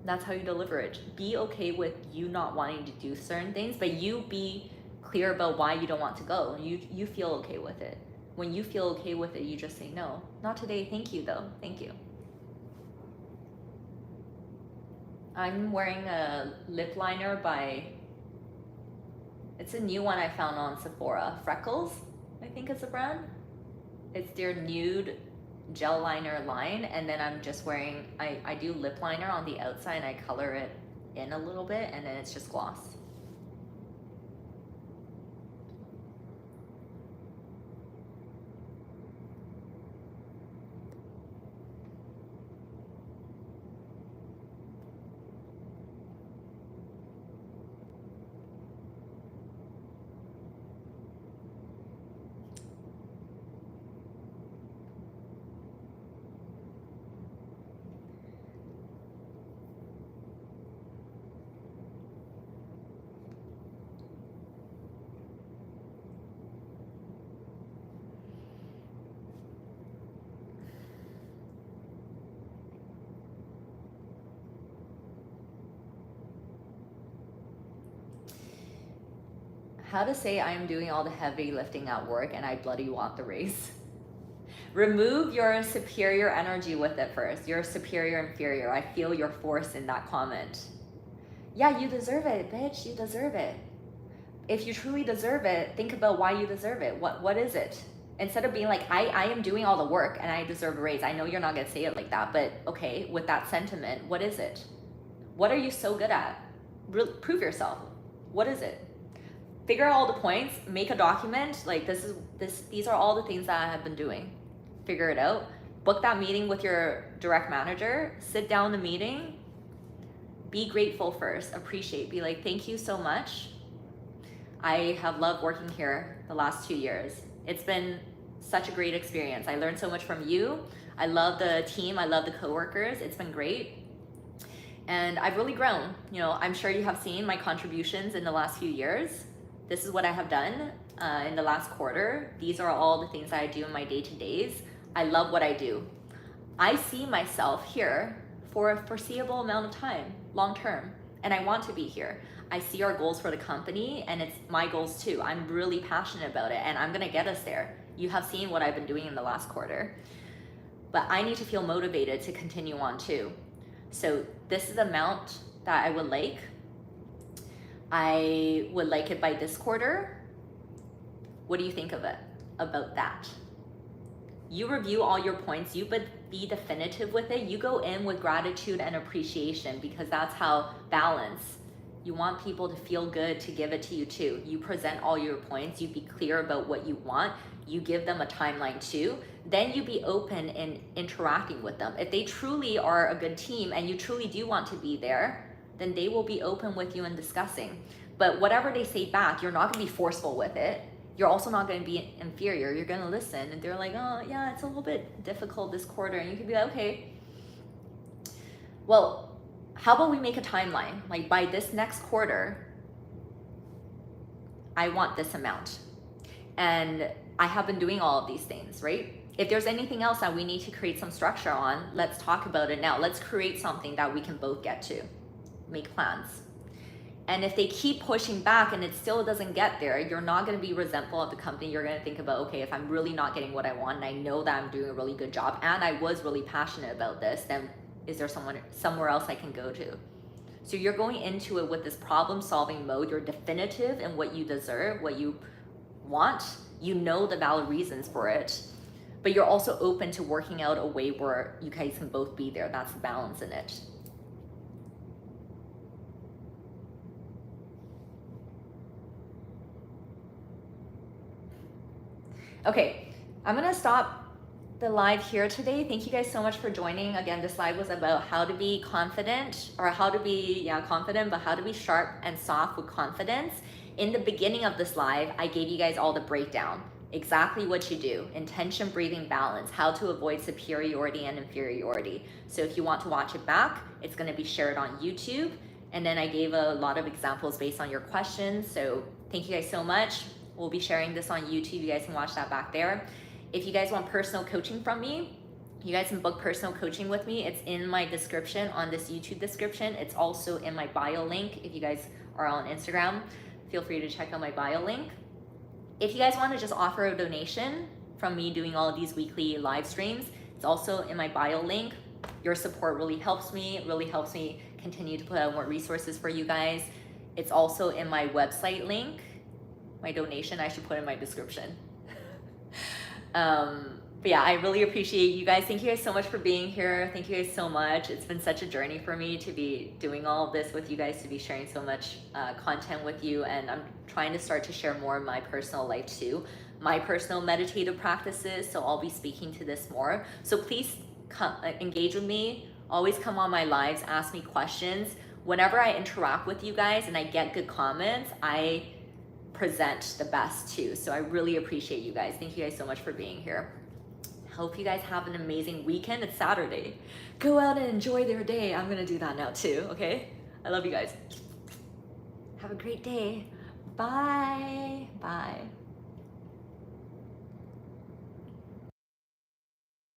S1: That's how you deliver it. Be okay with you not wanting to do certain things, but you be clear about why you don't want to go. You feel okay with it. When you feel okay with it, you just say no. Not today, thank you though, thank you. I'm wearing a lip liner it's a new one I found on Sephora, Freckles, I think it's a brand. It's their nude gel liner line, and then I'm just wearing, I do lip liner on the outside and I color it in a little bit, and then it's just gloss. How to say I am doing all the heavy lifting at work and I bloody want the raise. Remove your superior energy with it first. You're superior, inferior. I feel your force in that comment. Yeah, you deserve it, bitch. You deserve it. If you truly deserve it, think about why you deserve it. What is it? Instead of being like, I am doing all the work and I deserve a raise. I know you're not gonna say it like that, but okay, with that sentiment, what is it? What are you so good at? Prove yourself. What is it? Figure out all the points, make a document, like these are all the things that I have been doing. Figure it out. Book that meeting with your direct manager, sit down in the meeting, be grateful first, appreciate, be like, thank you so much. I have loved working here the last 2 years. It's been such a great experience. I learned so much from you. I love the team, I love the coworkers, it's been great. And I've really grown. You know, I'm sure you have seen my contributions in the last few years. This is what I have done in the last quarter. These are all the things that I do in my day-to-days. I love what I do. I see myself here for a foreseeable amount of time, long-term, and I want to be here. I see our goals for the company and it's my goals too. I'm really passionate about it and I'm gonna get us there. You have seen what I've been doing in the last quarter, but I need to feel motivated to continue on too. So this is the amount that I would like. I would like it by this quarter. What do you think of it, about that? You review all your points, you be definitive with it. You go in with gratitude and appreciation because that's how balance. You want people to feel good to give it to you too. You present all your points, you be clear about what you want, you give them a timeline too, then you be open in interacting with them. If they truly are a good team and you truly do want to be there, then they will be open with you and discussing. But whatever they say back, you're not gonna be forceful with it. You're also not gonna be inferior. You're gonna listen and they're like, oh yeah, it's a little bit difficult this quarter. And you can be like, okay, well, how about we make a timeline? Like by this next quarter, I want this amount. And I have been doing all of these things, right? If there's anything else that we need to create some structure on, let's talk about it now. Let's create something that we can both get to. Make plans. And if they keep pushing back and it still doesn't get there, you're not going to be resentful of the company. You're going to think about, okay, if I'm really not getting what I want and I know that I'm doing a really good job and I was really passionate about this, then is there somewhere else I can go to? So you're going into it with this problem solving mode. You're definitive in what you deserve, what you want. You know the valid reasons for it, but you're also open to working out a way where you guys can both be there. That's the balance in it. Okay, I'm gonna stop the live here today. Thank you guys so much for joining. Again, this live was about how to be confident, or how to be, confident, but how to be sharp and soft with confidence. In the beginning of this live, I gave you guys all the breakdown, exactly what you do, intention, breathing, balance, how to avoid superiority and inferiority. So if you want to watch it back, it's gonna be shared on YouTube. And then I gave a lot of examples based on your questions. So thank you guys so much. We'll be sharing this on YouTube. You guys can watch that back there. If you guys want personal coaching from me, you guys can book personal coaching with me. It's in my description on this YouTube description. It's also in my bio link. If you guys are on Instagram, feel free to check out my bio link. If you guys want to just offer a donation from me doing all of these weekly live streams, it's also in my bio link. Your support really helps me. It really helps me continue to put out more resources for you guys. It's also in my website link. My donation, I should put in my description. But yeah, I really appreciate you guys. Thank you guys so much for being here. Thank you guys so much. It's been such a journey for me to be doing all of this with you guys, to be sharing so much content with you. And I'm trying to start to share more of my personal life too, my personal meditative practices. So I'll be speaking to this more. So please come, engage with me. Always come on my lives, ask me questions. Whenever I interact with you guys and I get good comments, I present the best too. So I really appreciate you guys. Thank you guys so much for being here. Hope you guys have an amazing weekend. It's Saturday. Go out and enjoy their day. I'm gonna do that now too, okay? I love you guys. Have a great day. Bye. Bye.